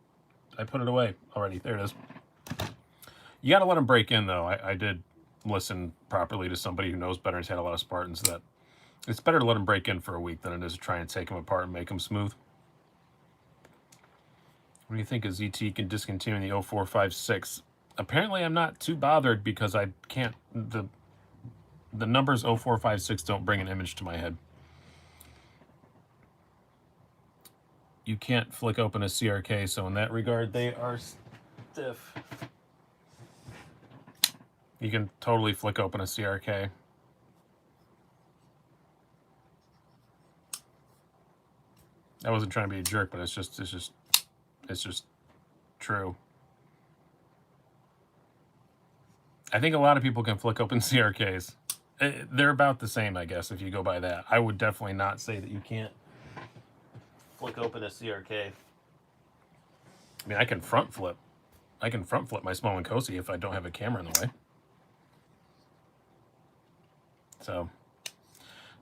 I put it away already? There it is. You got to let them break in, though. I did listen properly to somebody who knows better. Has had a lot of Spartans. That it's better to let them break in for a week than it is to try and take them apart and make them smooth. What do you think of ZT can discontinue the 0456? Apparently, I'm not too bothered because I can't. The numbers 0456 don't bring an image to my head. You can't flick open a CRK, so in that regard, they are stiff. You can totally flick open a CRK. I wasn't trying to be a jerk, but it's just true. I think a lot of people can flick open CRKs. They're about the same, I guess, if you go by that. I would definitely not say that you can't flick open a CRK. I mean, I can front flip. I can front flip my small Nkosi if I don't have a camera in the way. So,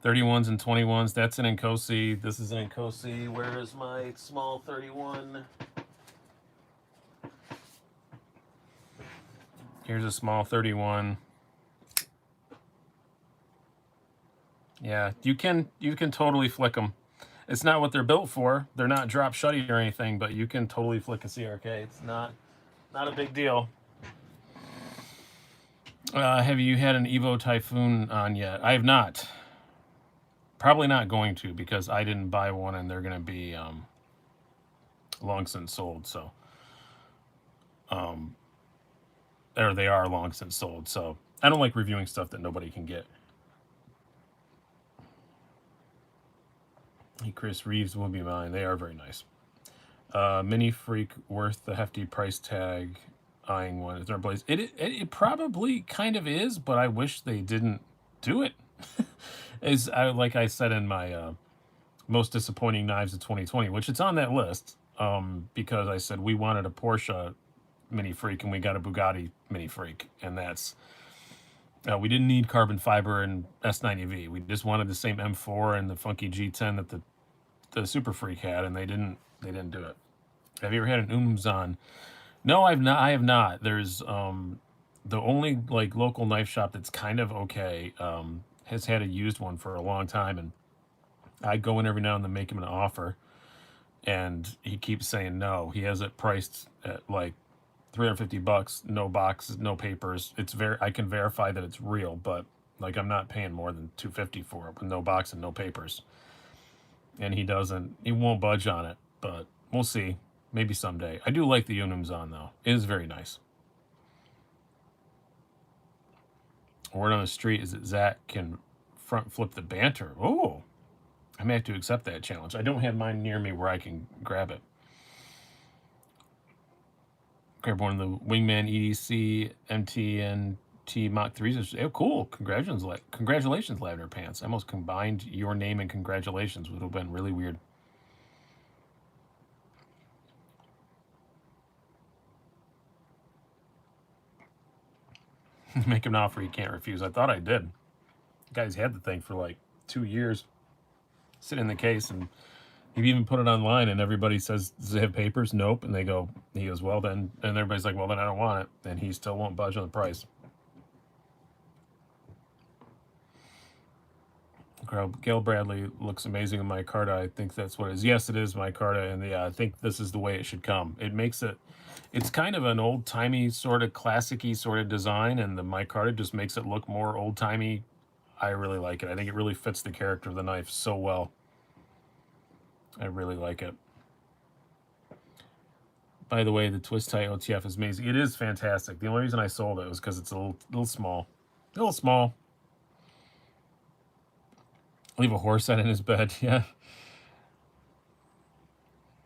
31s and 21s, that's an Nkosi. This is an Nkosi. Where is my small 31? Here's a small 31. Yeah, you can totally flick them. It's not what they're built for. They're not drop shutty or anything, but you can totally flick a CRK. It's not a big deal. Have you had an Evo Typhoon on yet? I have not. Probably not going to because I didn't buy one and they're going to be long since sold. So, or they are long since sold. So I don't like reviewing stuff that nobody can get. Hey, Chris, Reeves will be mine. They are very nice. Mini Freak worth the hefty price tag. Eyeing one. Is there a Blaze? It probably kind of is, but I wish they didn't do it. Like I said in my most disappointing knives of 2020, which it's on that list, because I said we wanted a Porsche Mini Freak and we got a Bugatti Mini Freak, and that's we didn't need carbon fiber and S90V. We just wanted the same M4 and the funky G10 that the Super Freak had, and they didn't do it. Have you ever had an Umzan? No, I've not. I have not. There's the only like local knife shop that's kind of okay has had a used one for a long time, and I go in every now and then, make him an offer, and he keeps saying no. He has it priced at like $350, no box, no papers. I can verify that it's real, but like I'm not paying more than $250 for it with no box and no papers. And he won't budge on it, but we'll see. Maybe someday. I do like the Unumzan though. It is very nice. Word on the street is that Zach can front flip the Banter. Oh, I may have to accept that challenge. I don't have mine near me where I can grab it. Grab one of the Wingman EDC MTNT Mach 3s. Oh, cool. Congratulations, Lavender Pants. I almost combined your name and congratulations. Would have been really weird. Make him an offer he can't refuse. I thought I did. The guy's had the thing for like 2 years. Sitting in the case, and he even put it online, and everybody says, does it have papers? Nope. And he goes, well then, and everybody's like, well then I don't want it. And he still won't budge on the price. Gail Bradley looks amazing in micarta. I think that's what it is. Yes, it is micarta, and yeah, I think this is the way it should come. It makes it, it's kind of an old-timey sort of classic-y sort of design, and the micarta just makes it look more old-timey. I really like it. I think it really fits the character of the knife so well. I really like it. By the way, the twist tie OTF is amazing. It is fantastic. The only reason I sold it was because it's a little small. A little small. Leave a horse out in his bed. Yeah.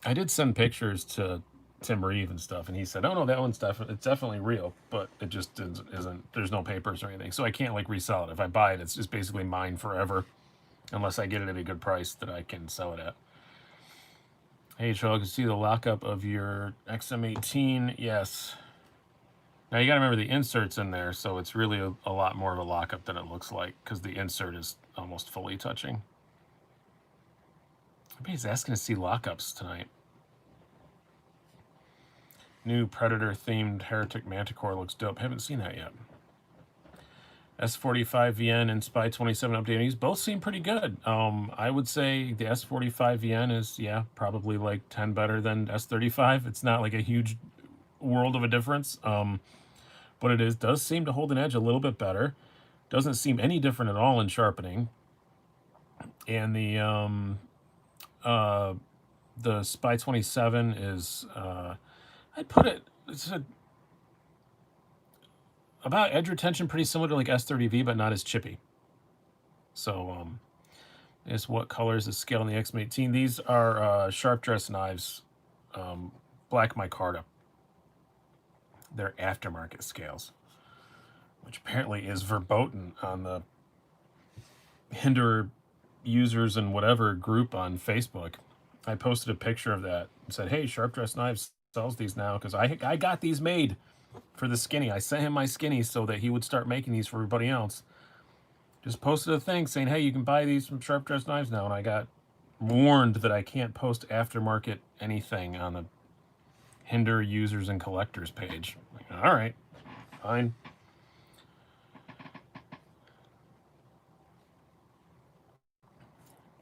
I did send pictures to Tim Reeve and stuff, and he said, oh no, that one's definitely real, but it just isn't, there's no papers or anything. So I can't like resell it. If I buy it, it's just basically mine forever, unless I get it at a good price that I can sell it at. Hey, Joe, I can see the lockup of your XM18. Yes. Now you got to remember the insert's in there, so it's really a lot more of a lockup than it looks like, because the insert is almost fully touching. Everybody's asking to see lockups tonight. New Predator-themed Heretic Manticore looks dope. Haven't seen that yet. S45VN and Spy 27 updating. These both seem pretty good. I would say the S45VN is, yeah, probably like 10 better than S35. It's not like a huge world of a difference, but it does seem to hold an edge a little bit better. Doesn't seem any different at all in sharpening. And the Spy 27 is, I'd put it, about edge retention pretty similar to like S30V, but not as chippy. So is what colors is scale in the X18. These are sharp dress knives, black micarta. They're aftermarket scales, which apparently is verboten on the Hinder users and whatever group on Facebook. I posted a picture of that and said, hey, Sharp Dress Knives sells these now because I got these made for the skinny. I sent him my skinny so that he would start making these for everybody else. Just posted a thing saying, hey, you can buy these from Sharp Dress Knives now. And I got warned that I can't post aftermarket anything on the Hinder users and collectors page. Like, all right, fine.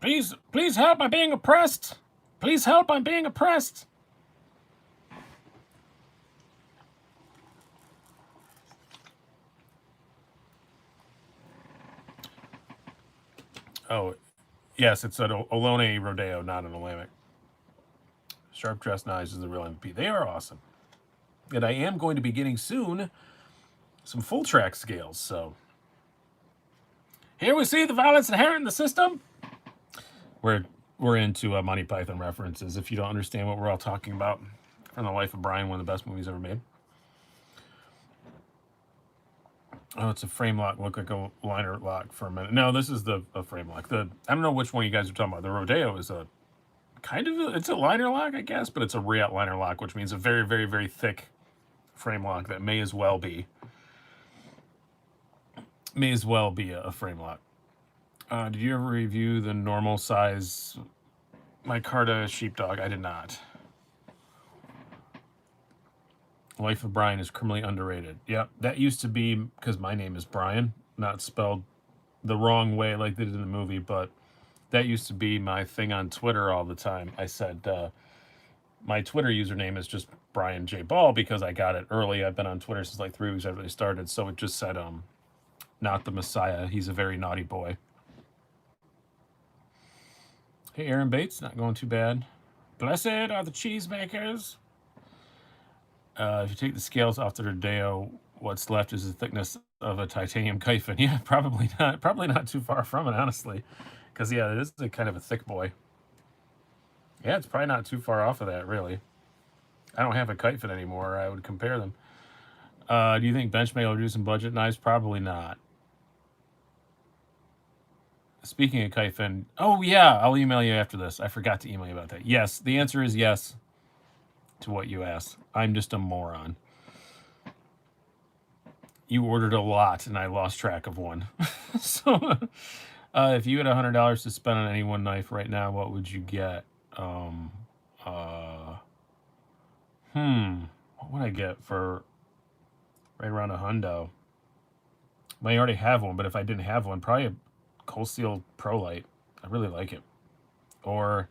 Please help, I'm being oppressed. Please help, I'm being oppressed. Oh, yes, it's an Ohlone Rodeo, not an Olamic. Sharp Dress Knives is the real MVP. They are awesome. And I am going to be getting soon some full track scales, so. Here we see the violence inherent in the system. We're into Monty Python references. If you don't understand what we're all talking about, From the Life of Brian, one of the best movies ever made. Oh, it's a frame lock. Look like a liner lock for a minute. No, this is a frame lock. I don't know which one you guys are talking about. The Rodeo is a kind of it's a liner lock, I guess, but it's a re-out liner lock, which means a very, very, very thick frame lock that may as well be a frame lock. Did you ever review the normal size micarta sheepdog? I did not. Life of Brian is criminally underrated. Yep, that used to be because my name is Brian, not spelled the wrong way like they did in the movie, but that used to be my thing on Twitter all the time. I said my Twitter username is just Brian J. Ball because I got it early. I've been on Twitter since like 3 weeks after they started, so it just said not the Messiah. He's a very naughty boy. Hey, Aaron Bates, not going too bad. Blessed are the cheesemakers. If you take the scales off the Rodeo, what's left is the thickness of a titanium chiffon. Yeah, probably not. Probably not too far from it, honestly. Because, yeah, it is a kind of a thick boy. Yeah, it's probably not too far off of that, really. I don't have a chiffon anymore. I would compare them. Do you think Benchmade will do some budget knives? Probably not. Speaking of chiffon, oh, yeah, I'll email you after this. I forgot to email you about that. Yes, the answer is yes to what you asked. I'm just a moron. You ordered a lot, and I lost track of one. So, if you had $100 to spend on any one knife right now, what would you get? What would I get for right around $100? Well, I already have one, but if I didn't have one, probably a Cold Steel Pro Light. I really like it. Or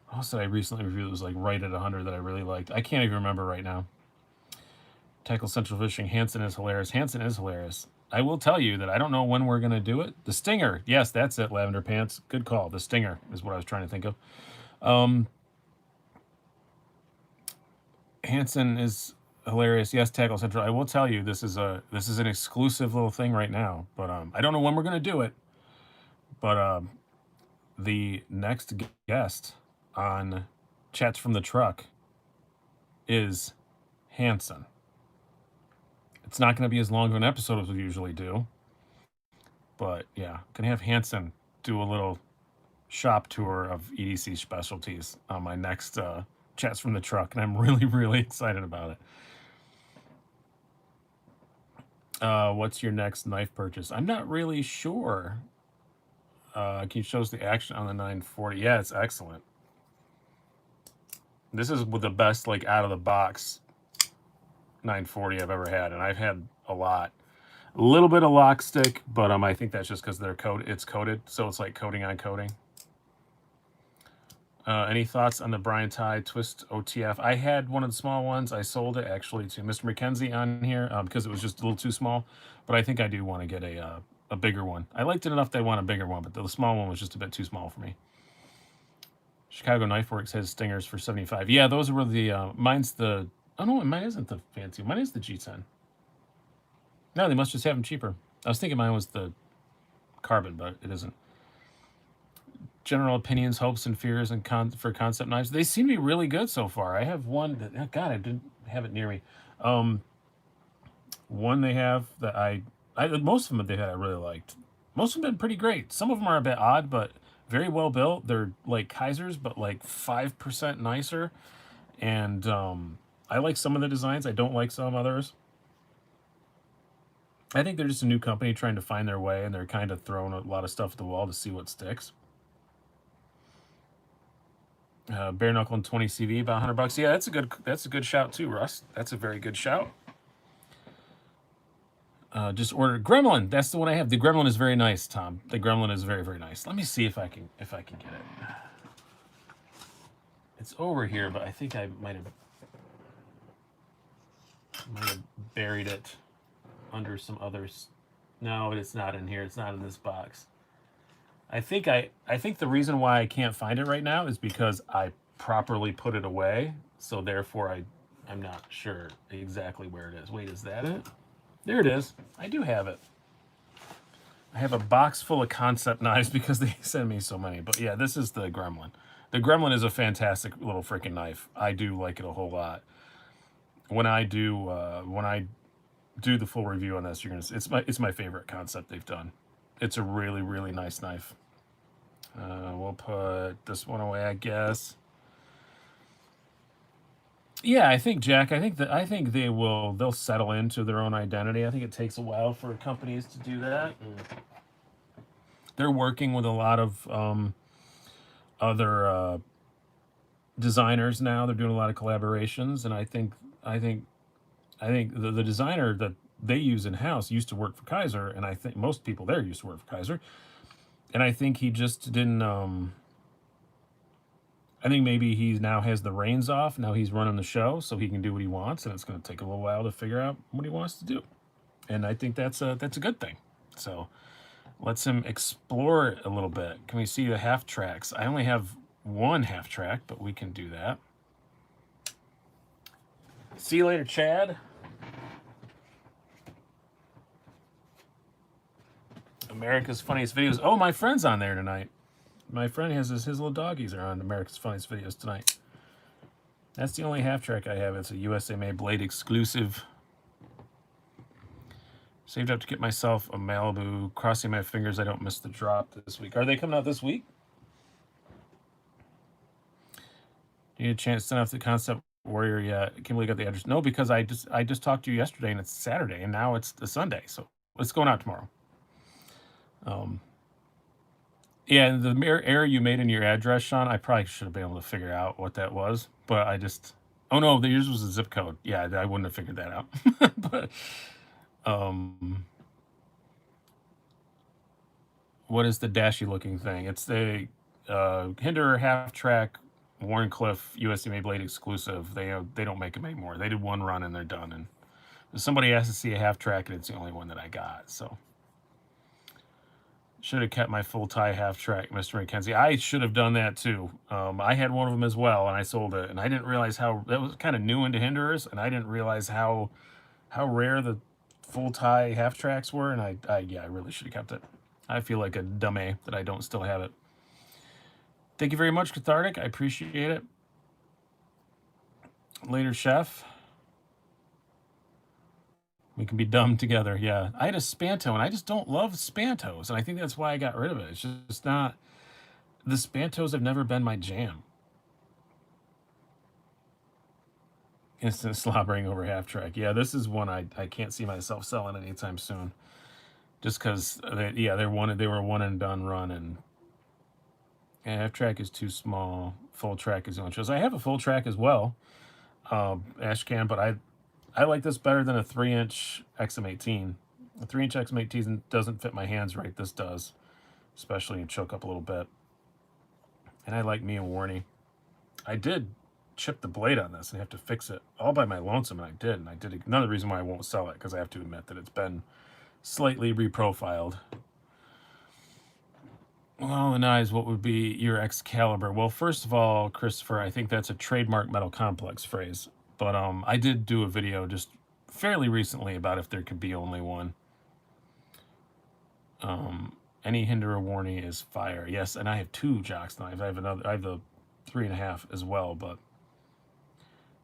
what else did I recently review that was like right at 100 that I really liked? I can't even remember right now. Tackle Central Fishing. Hansen is hilarious. Hansen is hilarious. I will tell you that I don't know when we're going to do it. The Stinger. Yes, that's it, Lavender Pants. Good call. The Stinger is what I was trying to think of. Hansen is hilarious. Yes, Tackle Central. I will tell you this is an exclusive little thing right now, but I don't know when we're going to do it. But the next guest on Chats from the Truck is Hansen. It's not going to be as long of an episode as we usually do. But yeah, going to have Hansen do a little shop tour of EDC specialties on my next Chats from the Truck. And I'm really, really excited about it. What's your next knife purchase? I'm not really sure. Can you show us the action on the 940? Yeah, it's excellent. This is the best, like, out of the box 940 I've ever had, and I've had a lot. A little bit of lock stick, but I think that's just because it's coated, so it's like coating on coating. Any thoughts on the Brian Ty Twist OTF? I had one of the small ones. I sold it actually to Mr. McKenzie on here because it was just a little too small. But I think I do want to get a bigger one. I liked it enough that I want a bigger one, but the small one was just a bit too small for me. Chicago Knife Works has stingers for 75. Yeah, those were the mine's the. Oh no, mine isn't the fancy. Mine is the G10. No, they must just have them cheaper. I was thinking mine was the carbon, but it isn't. General opinions, hopes, and fears, and for concept knives. They seem to be really good so far. I have one that, oh God, I didn't have it near me. One they have that most of them they had I really liked. Most of them have been pretty great. Some of them are a bit odd, but very well built. They're like Kaisers, but like 5% nicer. And I like some of the designs. I don't like some others. I think they're just a new company trying to find their way, and they're kind of throwing a lot of stuff at the wall to see what sticks. Bare knuckle and 20 CV, about $100. Yeah, that's a good shout too, Russ. That's a very good shout. Just ordered Gremlin. That's the one I have. The Gremlin is very nice, Tom. The Gremlin is very, very nice. Let me see if I can get it. It's over here, but I think I might have buried it under some others. No, it's not in here. It's not in this box. I think the reason why I can't find it right now is because I properly put it away. So therefore I'm not sure exactly where it is. Wait, is that it? There it is. I do have it. I have a box full of concept knives because they send me so many. But yeah, this is the Gremlin. The Gremlin is a fantastic little freaking knife. I do like it a whole lot. When I do the full review on this, you're gonna. It's my favorite concept they've done. It's a really, really nice knife. We'll put this one away, I guess. Yeah, I think Jack. I think they'll settle into their own identity. I think it takes a while for companies to do that. They're working with a lot of other designers now. They're doing a lot of collaborations, and I think the designer that they use in house used to work for Kaiser, and I think most people there used to work for Kaiser, and I think he just didn't. I think maybe he now has the reins off. Now he's running the show, so he can do what he wants, and it's going to take a little while to figure out what he wants to do. And I think that's a good thing. So lets him explore it a little bit. Can we see the half tracks? I only have one half track, but we can do that. See you later, Chad. America's Funniest Videos. Oh, my friend's on there tonight. My friend has his little doggies are on America's Funniest Videos tonight. That's the only half track I have. It's a USA Made Blade exclusive. Saved up to get myself a Malibu. Crossing my fingers I don't miss the drop this week. Are they coming out this week? Need a chance to send off the Concept Warrior yet? Kimberly got the address. No, because I just talked to you yesterday and it's Saturday and now it's the Sunday. So it's going out tomorrow. Yeah, the error you made in your address, Sean, I probably should have been able to figure out what that was, but I just... Oh, no, yours was a zip code. Yeah, I wouldn't have figured that out. But, what is the dashy-looking thing? It's the Hinder half-track Warncliffe USA Made Blade exclusive. They don't make them anymore. They did one run and they're done. And somebody asked to see a half-track, and it's the only one that I got, so... Should have kept my full tie half track, Mr. McKenzie. I should have done that too. I had one of them as well, and I sold it. And I didn't realize how that was kind of new into Hinderers, and I didn't realize how rare the full tie half tracks were. And I really should have kept it. I feel like a dummy that I don't still have it. Thank you very much, Cathartic. I appreciate it. Later, Chef. We can be dumb together. Yeah. I had a Spanto, and I just don't love Spantos. And I think that's why I got rid of it. It's just not... The Spantos have never been my jam. Instant slobbering over half track. Yeah, this is one I can't see myself selling anytime soon. Just because, they were one and done run. And half track is too small. Full track is the only choice. I have a full track as well. Ashcan, but I like this better than a 3-inch XM18. The 3-inch X-18 doesn't fit my hands right. This does, especially in choke up a little bit. And I like me a Warney. I did chip the blade on this and have to fix it all by my lonesome, and I did. And I did another reason why I won't sell it, because I have to admit that it's been slightly reprofiled. Well, the knives, what would be your Excalibur? Well, first of all, Christopher, I think that's a trademark Metal Complex phrase. But I did do a video just fairly recently about if there could be only one. Any hinder or Warney is fire. Yes, and I have 2 Jocks knives. I have the 3.5 as well, but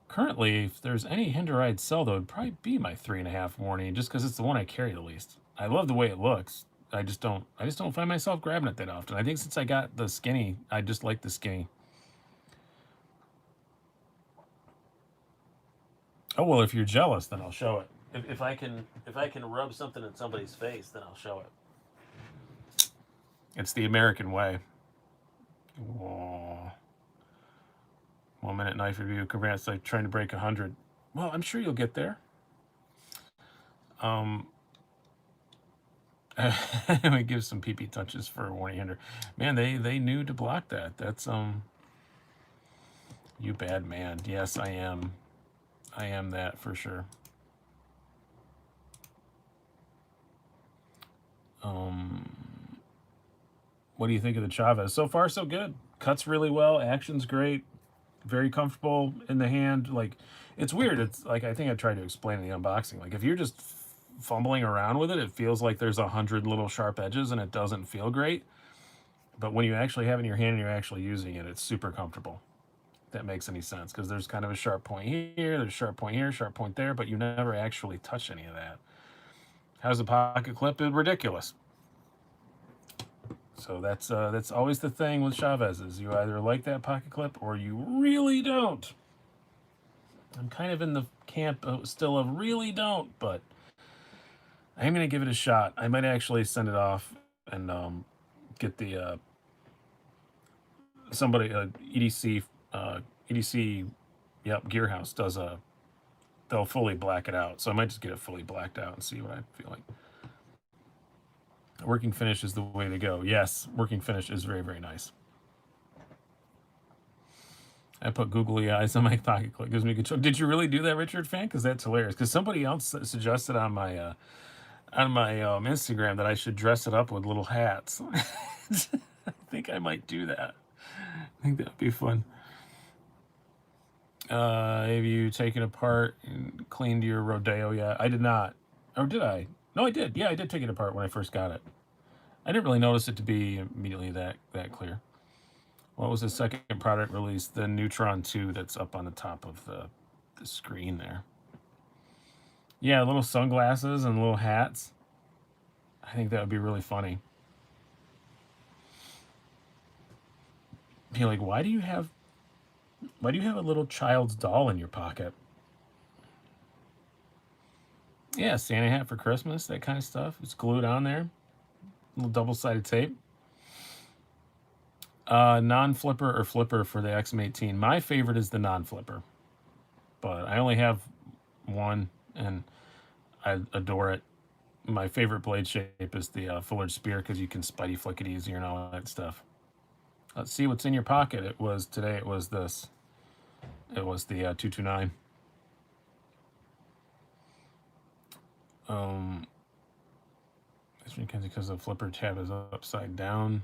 currently, if there's any hinder I'd sell, though, it'd probably be my 3.5 Warney, just because it's the one I carry the least. I love the way it looks. I just don't find myself grabbing it that often. I think since I got the skinny, I just like the skinny. Oh well, if you're jealous, then I'll show it. If I can rub something in somebody's face, then I'll show it. It's the American way. Whoa. 1-minute knife review. Congrats, like trying to break 100. Well, I'm sure you'll get there. We give some pee-pee touches for a Warney hinder. Man, they knew to block that. That's you bad man. Yes, I am. I am that for sure. What do you think of the Chavez? So far, so good. Cuts really well. Action's great. Very comfortable in the hand. Like, it's weird. It's like, I think I tried to explain in the unboxing. Like, if you're just fumbling around with it, it feels like there's 100 little sharp edges and it doesn't feel great. But when you actually have it in your hand and you're actually using it, it's super comfortable. If that makes any sense, because there's kind of a sharp point here, there's a sharp point here, sharp point there, but you never actually touch any of that. How's the pocket clip? It's ridiculous. So that's always the thing with Chavez's. You either like that pocket clip or you really don't. I'm kind of in the camp still of really don't, but I'm going to give it a shot. I might actually send it off and get the somebody EDC yep, Gearhouse does they'll fully black it out. So I might just get it fully blacked out and see what I feel like. Working finish is the way to go. Yes, working finish is very, very nice. I put googly eyes on my pocket clip. Gives me a good choke. Did you really do that, Richard fan? Because that's hilarious. Because somebody else suggested on my Instagram that I should dress it up with little hats. I think I might do that. I think that'd be fun. Have you taken apart and cleaned your Rodeo yet? I did not. Or did I? No, I did. Yeah, I did take it apart when I first got it. I didn't really notice it to be immediately that clear. What was the second product release? The Neutron 2 that's up on the top of the screen there. Yeah, little sunglasses and little hats. I think that would be really funny. Be like, why do you have a little child's doll in your pocket? Yeah, Santa hat for Christmas, that kind of stuff. It's glued on there. Little double-sided tape. Non-flipper or flipper for the XM18. My favorite is the non-flipper, but I only have one, and I adore it. My favorite blade shape is the Fullard Spear, because you can spidey flick it easier and all that stuff. Let's see what's in your pocket. It was this. It was the 229. Because the flipper tab is upside down.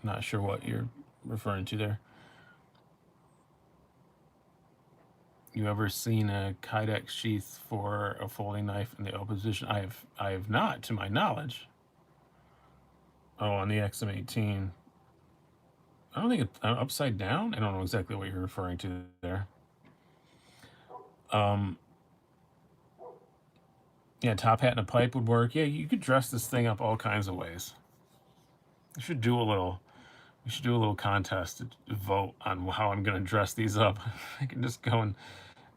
Not sure what you're referring to there. You ever seen a Kydex sheath for a folding knife in the open position? I have not, to my knowledge. Oh, on the XM18. I don't think it's upside down. I don't know exactly what you're referring to there. Yeah, top hat and a pipe would work. Yeah, you could dress this thing up all kinds of ways. We should do a little contest to vote on how I'm going to dress these up. I can just go and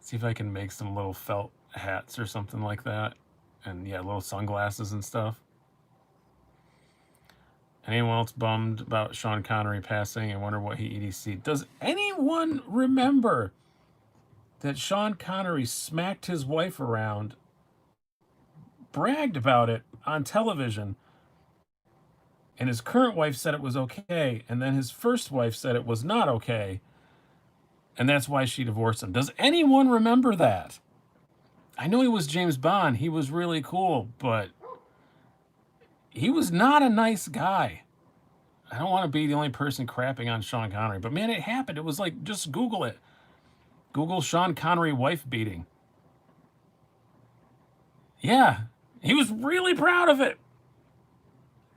see if I can make some little felt hats or something like that. And yeah, little sunglasses and stuff. Anyone else bummed about Sean Connery passing? I wonder what he EDC. Does anyone remember that Sean Connery smacked his wife around bragged about it on television, and his current wife said it was okay, and then his first wife said it was not okay, and that's why she divorced him. Does anyone remember that? I know he was James Bond. He was really cool, but he was not a nice guy. I don't want to be the only person crapping on Sean Connery, but man, it happened. It was like, just Google it. Google Sean Connery wife beating. Yeah, he was really proud of it.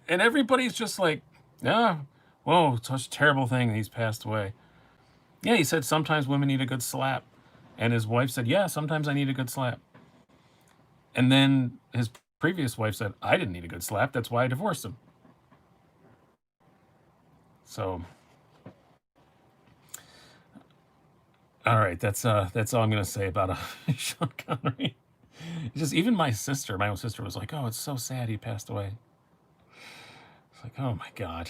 And everybody's just like, yeah, whoa, such a terrible thing. And he's passed away. Yeah, he said sometimes women need a good slap. And his wife said, yeah, sometimes I need a good slap. And then his previous wife said, I didn't need a good slap. That's why I divorced him. So, all right, that's all I'm gonna say about Sean Connery. Just even my own sister was like, "Oh, it's so sad he passed away." It's like, oh my god.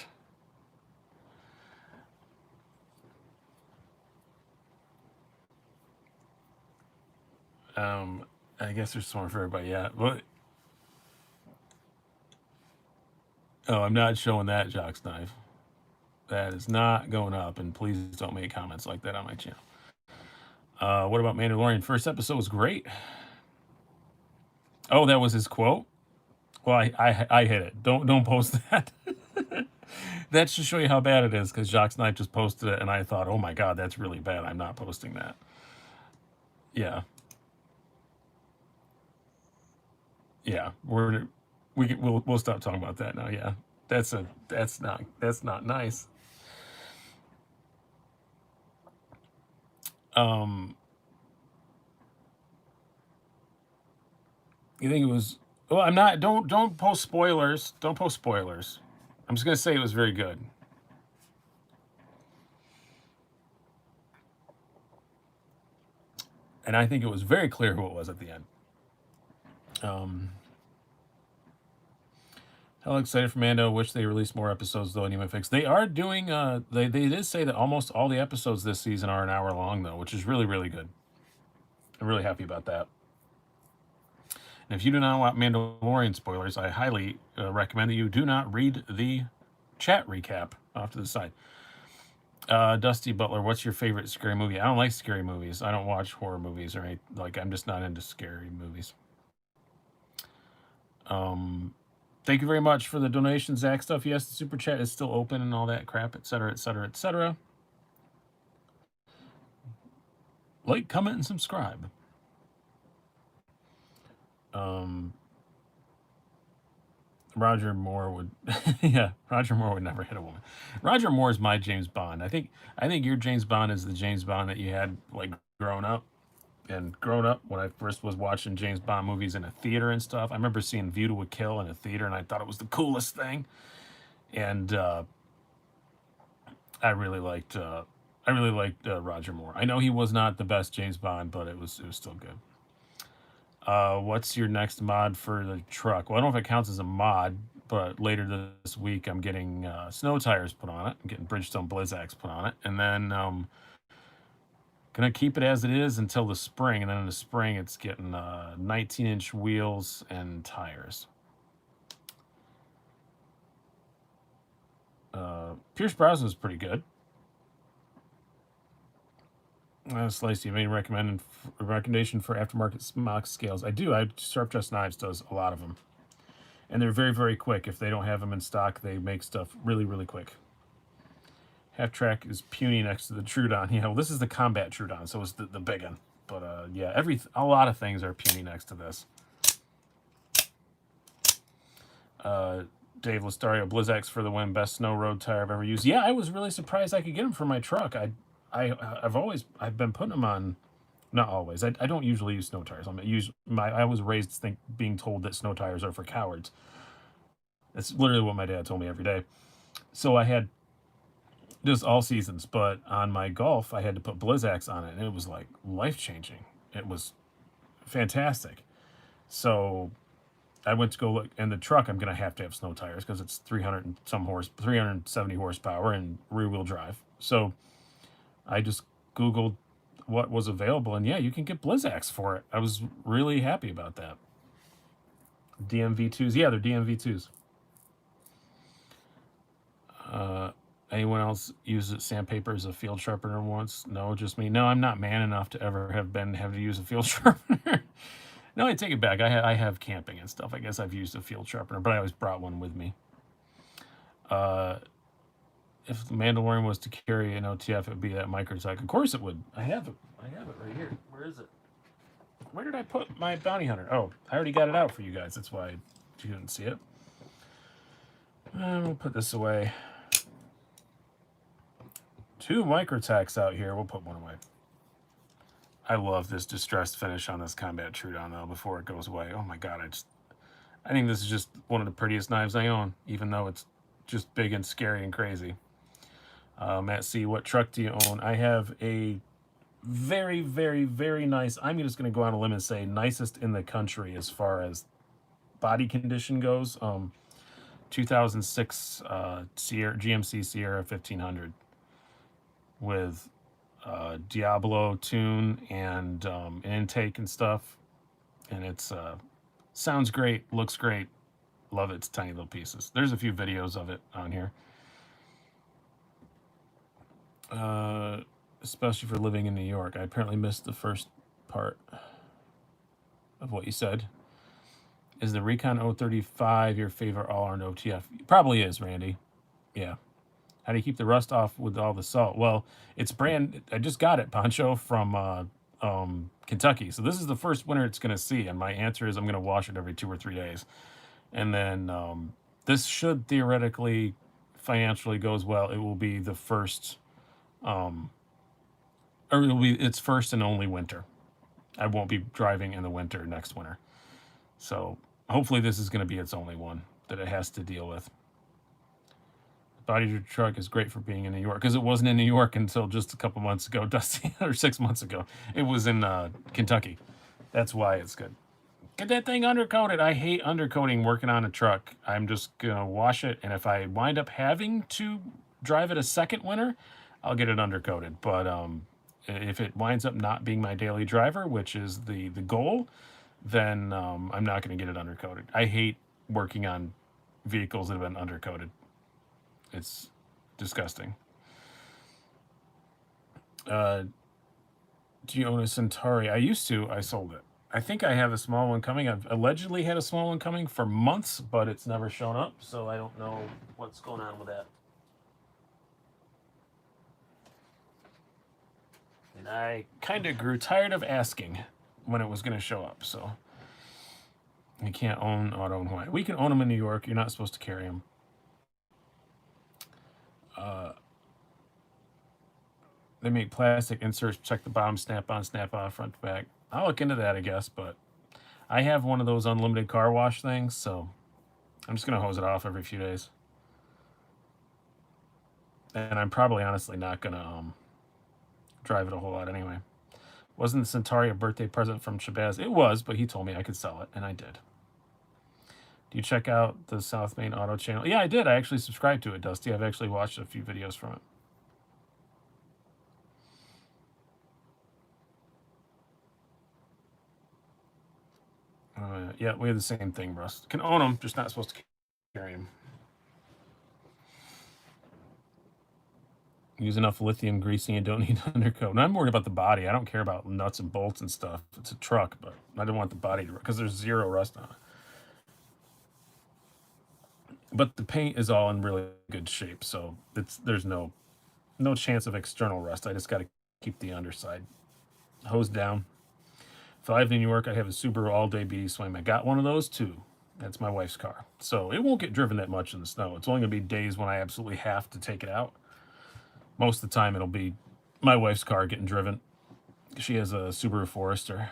I guess there's somewhere for everybody. Yeah, but oh, I'm not showing that Jock's knife. That is not going up, and please don't make comments like that on my channel. What about Mandalorian? First episode was great. Oh, that was his quote. Well, I hit it. Don't post that. That should show you how bad it is, because Jock's Knife just posted it, and I thought, oh my god, that's really bad. I'm not posting that. Yeah, yeah. We'll stop talking about that now. Yeah, that's not nice. Um, you think it was? Well, I'm not. Don't post spoilers. Don't post spoilers. I'm just gonna say it was very good. And I think it was very clear who it was at the end. Um, Hell excited for Mando. Wish they released more episodes though. Anime Fix. They are doing. They did say that almost all the episodes this season are an hour long though, which is really really good. I'm really happy about that. And if you do not want Mandalorian spoilers, I highly recommend that you do not read the chat recap off to the side. Dusty Butler, what's your favorite scary movie? I don't like scary movies. I don't watch horror movies or anything. Like, I'm just not into scary movies. Thank you very much for the donation, Zach stuff. Yes, the super chat is still open and all that crap, etc., etc., etc. Like, comment, and subscribe. Roger Moore would, yeah, Roger Moore would never hit a woman. Roger Moore is my James Bond. I think your James Bond is the James Bond that you had like growing up. And growing up, when I first was watching James Bond movies in a theater and stuff, I remember seeing View to a Kill in a theater, and I thought it was the coolest thing. And I really liked Roger Moore. I know he was not the best James Bond, but it was still good. What's your next mod for the truck? Well, I don't know if it counts as a mod, but later this week I'm getting snow tires put on it. I'm getting Bridgestone Blizzaks put on it, and then gonna keep it as it is until the spring, and then in the spring it's getting 19-inch wheels and tires. Pierce Brosnan is pretty good. Slice, you have any recommendation for aftermarket smock scales? I do. Sharp Dress Knives does a lot of them, and they're very very quick. If they don't have them in stock, they make stuff really really quick. Half track is puny next to the Trudon. Yeah, well, this is the combat Trudon, so it's the big one. But yeah, a lot of things are puny next to this. Dave Listario, Blizzaks for the win. Best snow road tire I've ever used. Yeah, I was really surprised I could get them for my truck. I've been putting them on. Not always. I don't usually use snow tires. I was raised being told that snow tires are for cowards. That's literally what my dad told me every day. So I had just all seasons, but on my Golf, I had to put Blizzaks on it, and it was like life-changing. It was fantastic. So I went to go look, and the truck, I'm going to have snow tires because it's 370 horsepower and rear-wheel drive. So I just Googled what was available, and yeah, you can get Blizzaks for it. I was really happy about that. DMV2s. Yeah, they're DMV2s. Anyone else uses sandpaper as a field sharpener once? No, just me. No, I'm not man enough to ever have to use a field sharpener. No, I take it back. I have camping and stuff. I guess I've used a field sharpener, but I always brought one with me. If the Mandalorian was to carry an OTF, it would be that microtech. Of course it would. I have it. I have it right here. Where is it? Where did I put my bounty hunter? Oh, I already got it out for you guys. That's why you didn't see it. We'll put this away. 2 microtechs out here. We'll put one away. I love this distressed finish on this Combat Trudon though. Before it goes away, oh my god! I think this is just one of the prettiest knives I own, even though it's just big and scary and crazy. Matt C, what truck do you own? I have a very, very, very nice. I'm just going to go on a limb and say nicest in the country as far as body condition goes. 2006 Sierra, GMC Sierra 1500 with Diablo tune and an intake and stuff, and it's sounds great, looks great, love its tiny little pieces. There's a few videos of it on here, especially for living in New York. I apparently missed the first part of what you said. Is the Recon 035 your favorite all-around OTF? Probably is, Randy. Yeah. How do you keep the rust off with all the salt? Well, it's I just got it, Poncho, from Kentucky. So this is the first winter it's going to see. And my answer is I'm going to wash it every 2 or 3 days. And then this should theoretically, financially goes well. It will be the first, or it'll be its first and only winter. I won't be driving in the winter next winter. So hopefully this is going to be its only one that it has to deal with. The body of your truck is great for being in New York, because it wasn't in New York until just a couple months ago, Dusty, or 6 months ago. It was in Kentucky. That's why it's good. Get that thing undercoated. I hate undercoating working on a truck. I'm just going to wash it, and if I wind up having to drive it a second winter, I'll get it undercoated. But if it winds up not being my daily driver, which is the goal, then I'm not going to get it undercoated. I hate working on vehicles that have been undercoated. It's disgusting. Do you own a Centauri? I used to. I sold it. I think I have a small one coming. I've allegedly had a small one coming for months, but it's never shown up, so I don't know what's going on with that. And I kind of grew tired of asking when it was going to show up, so you can't own auto in Hawaii. We can own them in New York. You're not supposed to carry them. They make plastic inserts, check the bottom, snap on, snap off, front to back. I'll look into that, I guess, but I have one of those unlimited car wash things, so I'm just going to hose it off every few days. And I'm probably honestly not going to drive it a whole lot anyway. Wasn't the Centauri a birthday present from Shabazz? It was, but he told me I could sell it, and I did. Do you check out the South Main Auto channel? Yeah, I did. I actually subscribed to it, Dusty. I've actually watched a few videos from it. Yeah, we have the same thing, Russ. Can own them, just not supposed to carry them. Use enough lithium greasing and don't need undercoat. And I'm worried about the body. I don't care about nuts and bolts and stuff. It's a truck, but I don't want the body to, because there's zero rust on it. But the paint is all in really good shape, so there's no chance of external rust. I just got to keep the underside hosed down. If I live in New York, I have a Subaru all-day BD Swim. I got one of those too. That's my wife's car. So it won't get driven that much in the snow. It's only going to be days when I absolutely have to take it out. Most of the time, it'll be my wife's car getting driven. She has a Subaru Forester.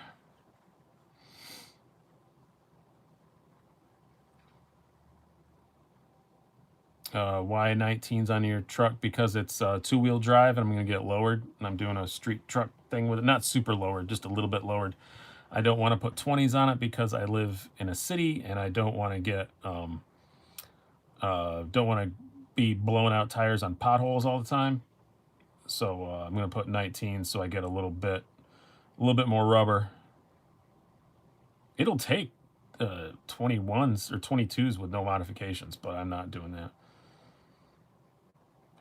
Why 19's on your truck? Because it's two-wheel drive, and I'm going to get lowered. And I'm doing a street truck thing with it. Not super lowered, just a little bit lowered. I don't want to put 20s on it because I live in a city, and I don't want to get don't want to be blowing out tires on potholes all the time. So I'm going to put 19 so I get a little bit more rubber. It'll take 21s or 22s with no modifications, but I'm not doing that.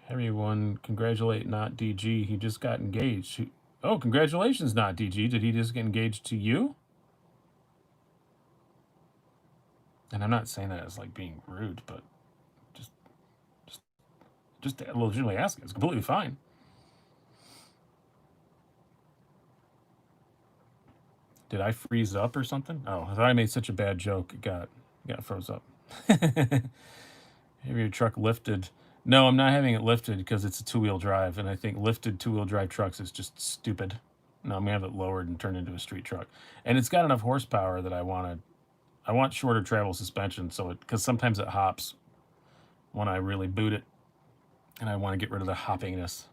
Everyone, congratulate not DG. He just got engaged. Oh, congratulations, not DG. Did he just get engaged to you? And I'm not saying that as like being rude, but just legitimately asking. It's completely fine. Did I freeze up or something? Oh, I thought I made such a bad joke. It got froze up. Have your truck lifted? No, I'm not having it lifted because it's a two-wheel drive, and I think lifted two-wheel drive trucks is just stupid. No, I'm gonna have it lowered and turned into a street truck, and it's got enough horsepower that I want shorter travel suspension, so because sometimes it hops when I really boot it, and I want to get rid of the hoppiness.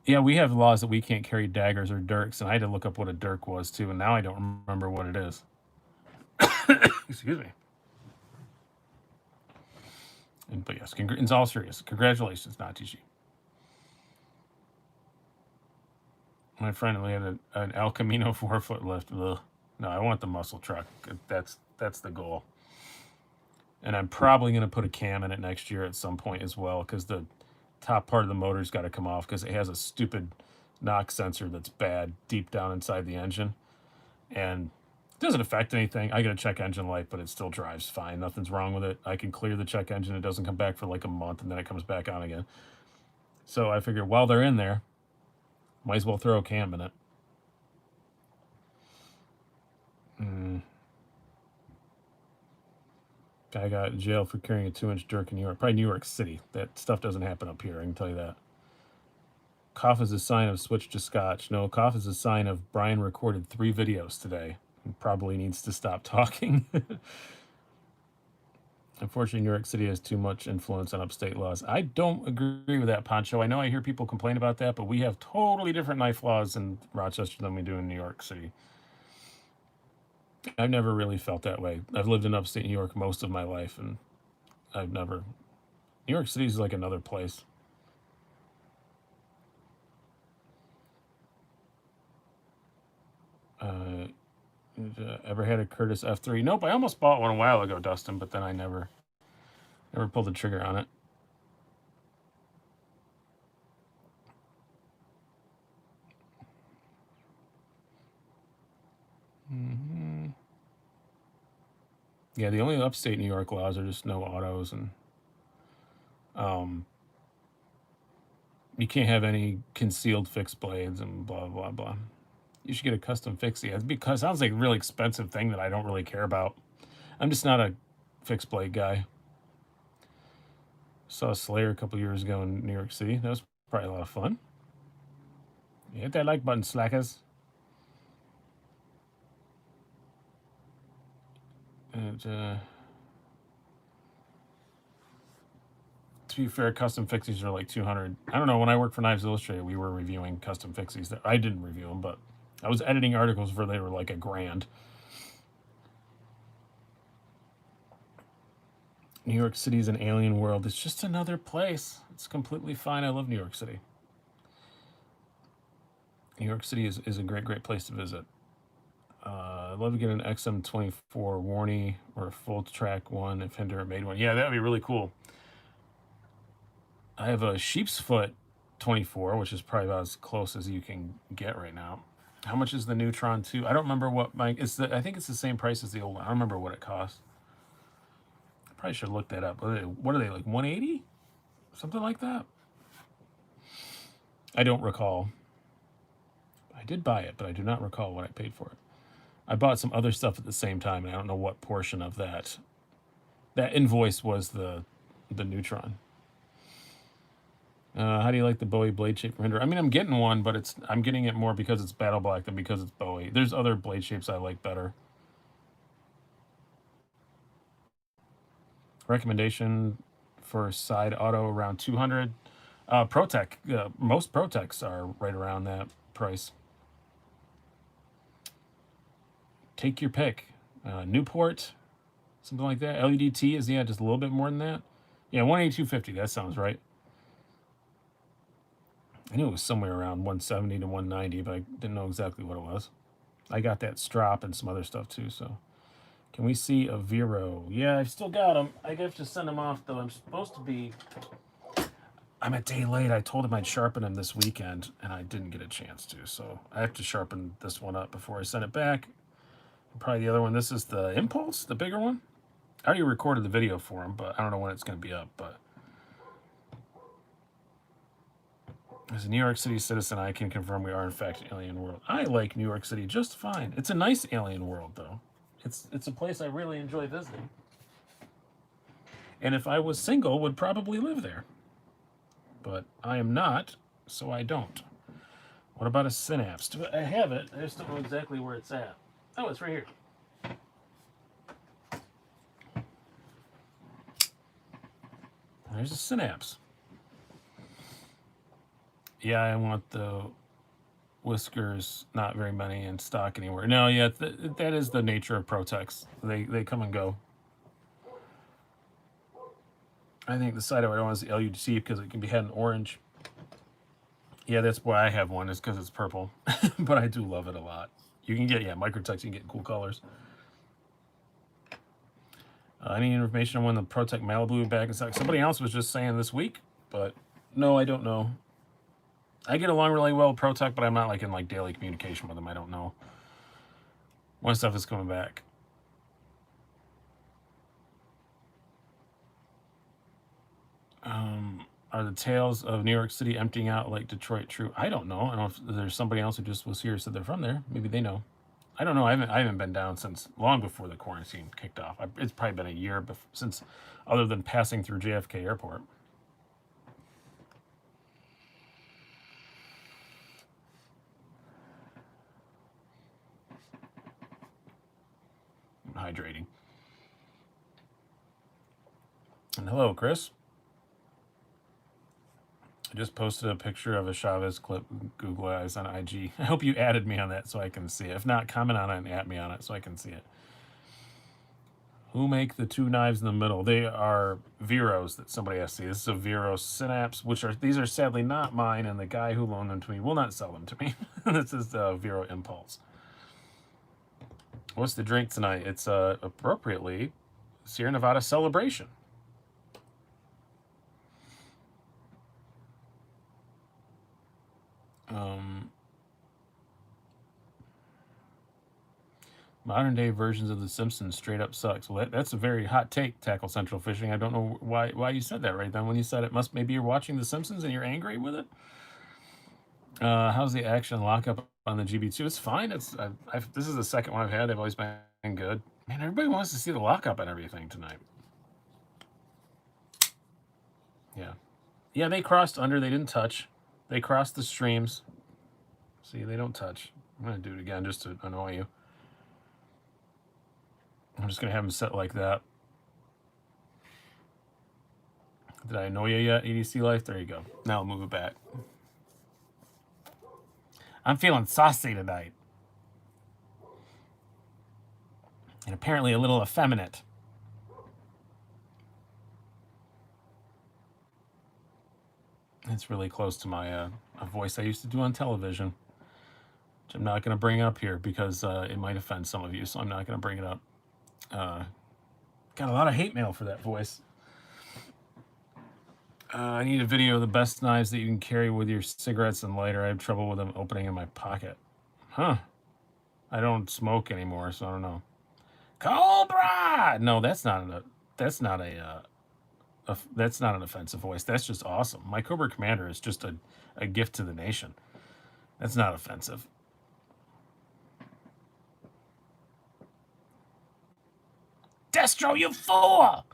Yeah, we have laws that we can't carry daggers or dirks, and I had to look up what a dirk was too, and now I don't remember what it is. Excuse me. But yes, in all serious, congratulations, not TG. My friend, we had an El Camino 4-foot lift. Ugh. No, I want the muscle truck. That's the goal. And I'm probably going to put a cam in it next year at some point as well, because the top part of the motor's got to come off because it has a stupid knock sensor that's bad deep down inside the engine. And it doesn't affect anything. I got a check engine light, but it still drives fine. Nothing's wrong with it. I can clear the check engine. It doesn't come back for like a month, and then it comes back on again. So I figured while they're in there, might as well throw a cam in it. Guy got in jail for carrying a 2-inch dirk in New York. Probably New York City. That stuff doesn't happen up here, I can tell you that. Cough is a sign of switch to scotch. No, cough is a sign of Brian recorded 3 videos today. He probably needs to stop talking. Unfortunately, New York City has too much influence on upstate laws. I don't agree with that, Poncho. I know I hear people complain about that, but we have totally different knife laws in Rochester than we do in New York City. I've never really felt that way. I've lived in upstate New York most of my life, and I've never... New York City is like another place. Ever had a Curtis F3? Nope, I almost bought one a while ago, Dustin, but then I never pulled the trigger on it. Yeah, the only upstate New York laws are just no autos, and you can't have any concealed fixed blades and blah, blah, blah. You should get a custom fix. Yeah, because it sounds like a really expensive thing that I don't really care about. I'm just not a fixed blade guy. Saw Slayer a couple years ago in New York City. That was probably a lot of fun. You hit that like button, slackers. And, to be fair, custom fixies are like 200. I don't know. When I worked for Knives Illustrated, we were reviewing custom fixies. I didn't review them, but I was editing articles where they were like $1,000. New York City is an alien world. It's just another place. It's completely fine. I love New York City. New York City is a great, great place to visit. I'd love to get an XM24 Warney or a full track one if Hinder made one. Yeah, that'd be really cool. I have a sheep's foot 24, which is probably about as close as you can get right now. How much is the Neutron 2? I don't remember what my... I think it's the same price as the old one. I don't remember what it costs. I probably should look that up. What are they, like 180? Something like that? I don't recall. I did buy it, but I do not recall what I paid for it. I bought some other stuff at the same time, and I don't know what portion of that invoice was the Neutron. How do you like the Bowie blade shape for Hinder? I mean, I'm getting one, but I'm getting it more because it's Battle Black than because it's Bowie. There's other blade shapes I like better. Recommendation for side auto around 200. ProTech, most ProTechs are right around that price. Take your pick. Newport, something like that. LEDT is, yeah, just a little bit more than that. Yeah, 182.50. That sounds right. I knew it was somewhere around 170 to 190, but I didn't know exactly what it was. I got that strop and some other stuff too, so. Can we see a Vero? Yeah, I've still got them. I have to send them off, though. I'm supposed to be... I'm a day late. I told him I'd sharpen them this weekend, and I didn't get a chance to, so I have to sharpen this one up before I send it back. Probably the other one. This is the Impulse, the bigger one. I already recorded the video for him, but I don't know when it's going to be up, but... As a New York City citizen, I can confirm we are, in fact, an alien world. I like New York City just fine. It's a nice alien world, though. It's a place I really enjoy visiting. And if I was single, would probably live there. But I am not, so I don't. What about a Synapse? I have it. I just don't know exactly where it's at. Oh, it's right here. There's a Synapse. Yeah, I want the whiskers, not very many in stock anywhere. No, yeah, that is the nature of Protex. They come and go. I think the side I don't want is the LUC because it can be had in orange. Yeah, that's why I have one, is because it's purple. But I do love it a lot. You can get, yeah, Microtex, you can get cool colors. Any information on when the Protec Malibu will be back in stock? Somebody else was just saying this week, but no, I don't know. I get along really well with Protec, but I'm not like in like daily communication with them. I don't know when stuff is coming back. Are the tales of New York City emptying out like Detroit true? I don't know. I don't know if there's somebody else who just was here said they're from there. Maybe they know. I don't know. I haven't been down since long before the quarantine kicked off. It's probably been a year since, other than passing through JFK Airport. I'm hydrating. And hello, Chris. I just posted a picture of a Chavez clip, Google Eyes on IG. I hope you added me on that so I can see it. If not, comment on it and add me on it so I can see it. Who make the two knives in the middle? They are Veros that somebody has to see. This is a Vero Synapse, these are sadly not mine, and the guy who loaned them to me will not sell them to me. This is the Vero Impulse. What's the drink tonight? It's appropriately Sierra Nevada Celebration. Modern day versions of The Simpsons straight up sucks. Well, that's a very hot take, Tackle Central Fishing. I don't know why you said that right then when you said it. Maybe you're watching The Simpsons and you're angry with it. How's the action lockup on the GB2? It's fine. This is the second one I've had. They've always been good. Man, everybody wants to see the lockup and everything tonight. Yeah. Yeah, they crossed under. They didn't touch. They crossed the streams. See, they don't touch. I'm going to do it again just to annoy you. I'm just going to have them set like that. Did I annoy you yet, EDC Life? There you go. Now I'll move it back. I'm feeling saucy tonight. And apparently a little effeminate. It's really close to my a voice I used to do on television, which I'm not going to bring up here because it might offend some of you, so I'm not going to bring it up. Got a lot of hate mail for that voice. I need a video of the best knives that you can carry with your cigarettes and lighter. I have trouble with them opening in my pocket. Huh. I don't smoke anymore, so I don't know. Cobra! No, that's not an offensive voice. That's just awesome. My Cobra Commander is just a gift to the nation. That's not offensive. Destro, you fool!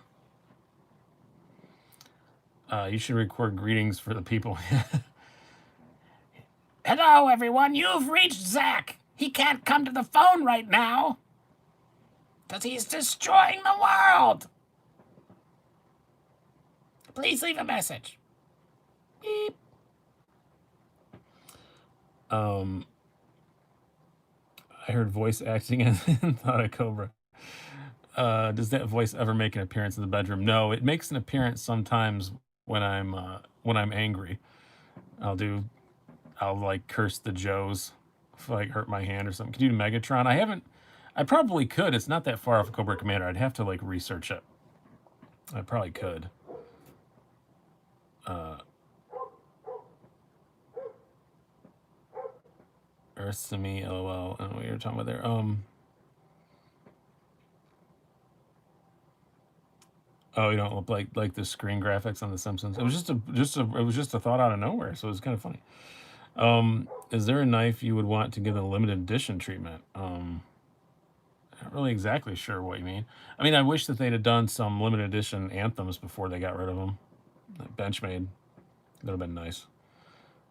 You should record greetings for the people. Hello, everyone. You've reached Zach. He can't come to the phone right now because he's destroying the world. Please leave a message. Beep. I heard voice acting and thought of Cobra. Does that voice ever make an appearance in the bedroom? No, it makes an appearance sometimes when I'm angry. I'll do I'll like curse the Joes if I like hurt my hand or something. Could you do Megatron? I haven't. I probably could. It's not that far off of Cobra Commander. I'd have to like research it. I probably could. Earth to me, lol. I don't know what you're talking about there. Oh, you don't look like the screen graphics on The Simpsons. It was just a thought out of nowhere, so it was kind of funny. Is there a knife you would want to give a limited edition treatment? Not really exactly sure what you mean. I mean, I wish that they'd have done some limited edition anthems before they got rid of them. Like Benchmade, that would have been nice.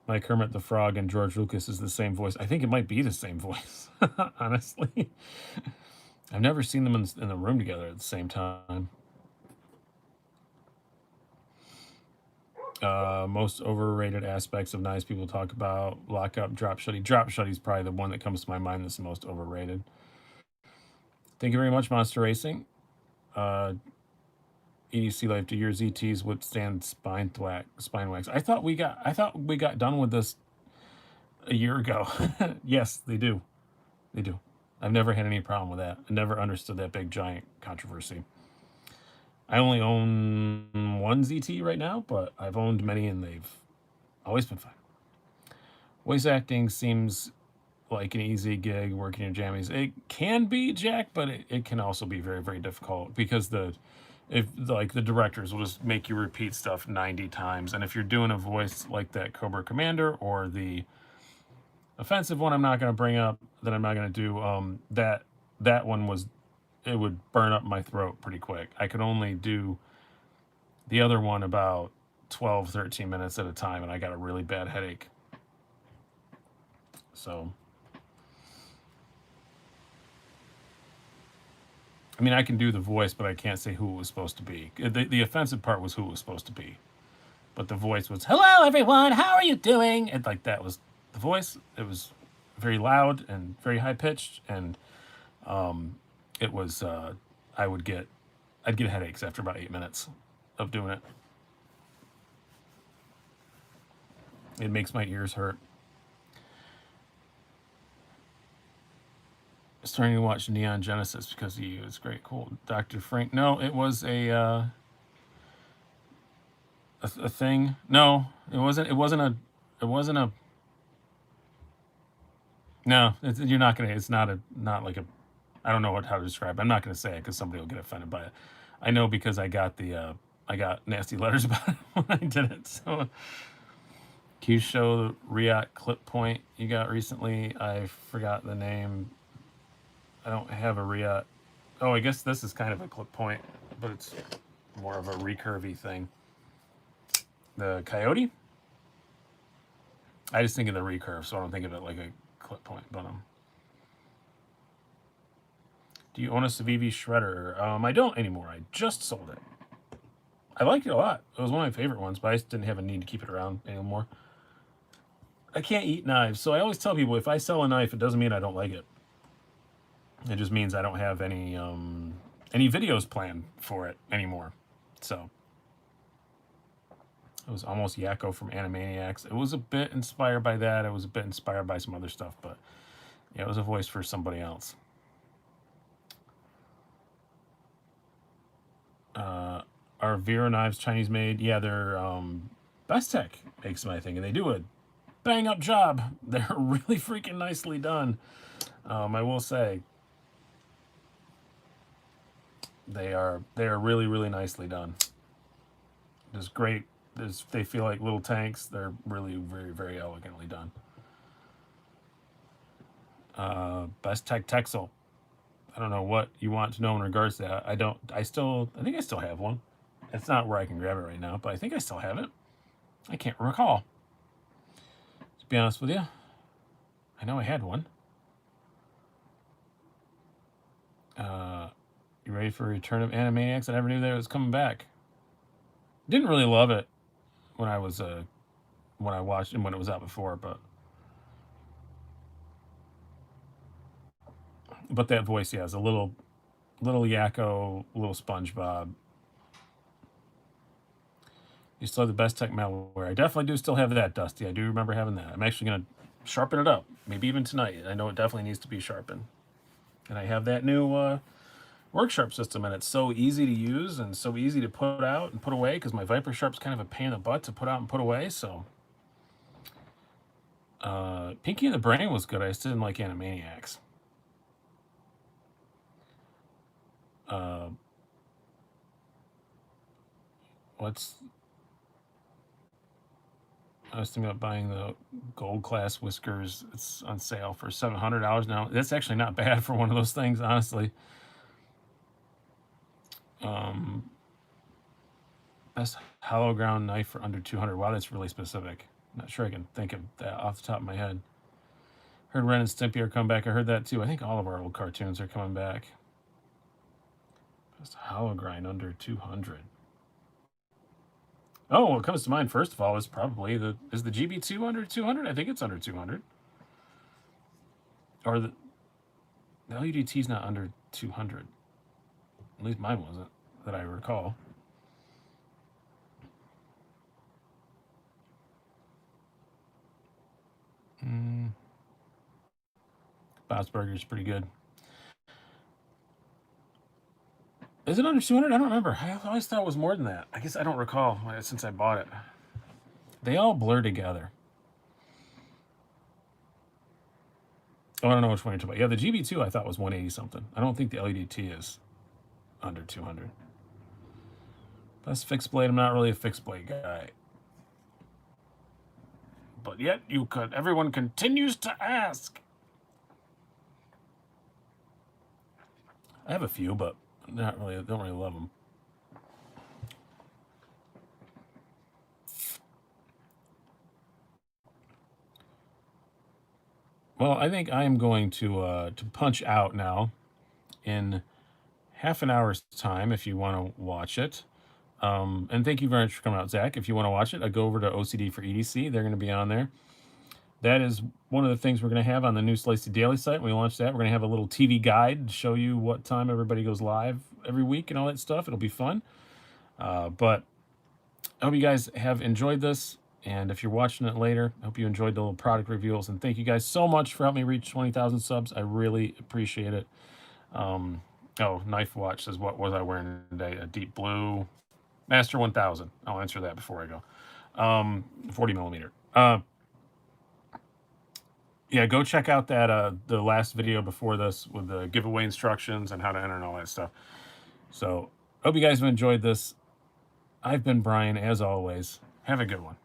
My Kermit the Frog and George Lucas is the same voice. I think it might be the same voice, honestly. I've never seen them in the room together at the same time. Most overrated aspects of knives people talk about: lockup, drop shutty. Drop shutty is probably the one that comes to my mind that's the most overrated. Thank you very much, Monster Racing. EDC Life, do your ZTs withstand spine wax? I thought we got done with this a year ago. Yes, they do. They do. I've never had any problem with that. I never understood that big giant controversy. I only own one ZT right now, but I've owned many and they've always been fine. Voice acting seems like an easy gig working in jammies. It can be, Jack, but it can also be very, very difficult because the directors will just make you repeat stuff 90 times. And if you're doing a voice like that Cobra Commander or the offensive one I'm not going to bring up, that I'm not going to do, that one was, it would burn up my throat pretty quick. I could only do the other one about 12, 13 minutes at a time, and I got a really bad headache. So, I mean, I can do the voice, but I can't say who it was supposed to be. The offensive part was who it was supposed to be. But the voice was, hello, everyone, how are you doing? And like that was the voice. It was very loud and very high-pitched, and it was, I'd get headaches after about 8 minutes of doing it. It makes my ears hurt. Starting to watch Neon Genesis because he was great. Cool. Dr. Frank. No, it was a thing. No, it wasn't a, no, you're not going to, it's not like a, I don't know how to describe it. I'm not going to say it because somebody will get offended by it. I know because I got nasty letters about it when I did it. So, can you show the Riot clip point you got recently? I forgot the name. I don't have a Riot. Oh, I guess this is kind of a clip point, but it's more of a recurvy thing. The Coyote? I just think of the recurve, so I don't think of it like a clip point. But do you own a Civivi shredder? I don't anymore. I just sold it. I liked it a lot. It was one of my favorite ones, but I just didn't have a need to keep it around anymore. I can't eat knives, so I always tell people if I sell a knife, it doesn't mean I don't like it. It just means I don't have any videos planned for it anymore. So it was almost Yakko from Animaniacs. It was a bit inspired by that. It was a bit inspired by some other stuff, but yeah, it was a voice for somebody else. Are Vero knives Chinese made? Yeah, they're Best Tech makes them, I think, and they do a bang up job. They're really freaking nicely done. I will say they are really, really nicely done. Just great. They feel like little tanks. They're really very, very elegantly done. Best Tech Texel. I don't know what you want to know in regards to that. I think I still have one. It's not where I can grab it right now, but I think I still have it. I can't recall. To be honest with you, I know I had one. You ready for Return of Animaniacs? I never knew that it was coming back. Didn't really love it when I watched it when it was out before, but that voice, yeah, is a little Yakko, little SpongeBob. You still have the Best Tech malware. I definitely do still have that, Dusty. I do remember having that. I'm actually going to sharpen it up, maybe even tonight. I know it definitely needs to be sharpened. And I have that new Work Sharp system, and it's so easy to use and so easy to put out and put away because my Viper Sharp's kind of a pain in the butt to put out and put away. So Pinky and the Brain was good. I just didn't like Animaniacs. I was thinking about buying the gold class whiskers. It's on sale for $700 now. That's actually not bad for one of those things, honestly. Best hollow ground knife for under 200. Wow, that's really specific. Not sure I can think of that off the top of my head. Heard Ren and Stimpy are coming back. I heard that too. I think all of our old cartoons are coming back. Best hollow grind under 200. Oh, what comes to mind first of all is probably the GB2 under 200? I think it's under 200. Or the LUDT is not under 200. At least mine wasn't, that I recall. Bob's Burger is pretty good. Is it under 200? I don't remember. I always thought it was more than that. I guess I don't recall since I bought it. They all blur together. Oh, I don't know which one you're talking about. Yeah, the GB2 I thought was 180 something. I don't think the LEDT is under 200. Best fixed blade. I'm not really a fixed blade guy. But yet you could. Everyone continues to ask. I have a few, but not really. Don't really love them. Well, I think I am going to punch out now in half an hour's time if you want to watch it. And thank you very much for coming out, Zach. If you want to watch it, I go over to OCD for EDC. They're going to be on there. That is one of the things we're going to have on the new Slicey Daily site. When we launch that, we're going to have a little TV guide to show you what time everybody goes live every week and all that stuff. It'll be fun. But I hope you guys have enjoyed this. And if you're watching it later, I hope you enjoyed the little product reveals. And thank you guys so much for helping me reach 20,000 subs. I really appreciate it. Oh, Knife Watch says, what was I wearing today? A deep blue Master 1000. I'll answer that before I go. 40 millimeter. Yeah, go check out that the last video before this with the giveaway instructions and how to enter and all that stuff. So, hope you guys have enjoyed this. I've been Brian, as always. Have a good one.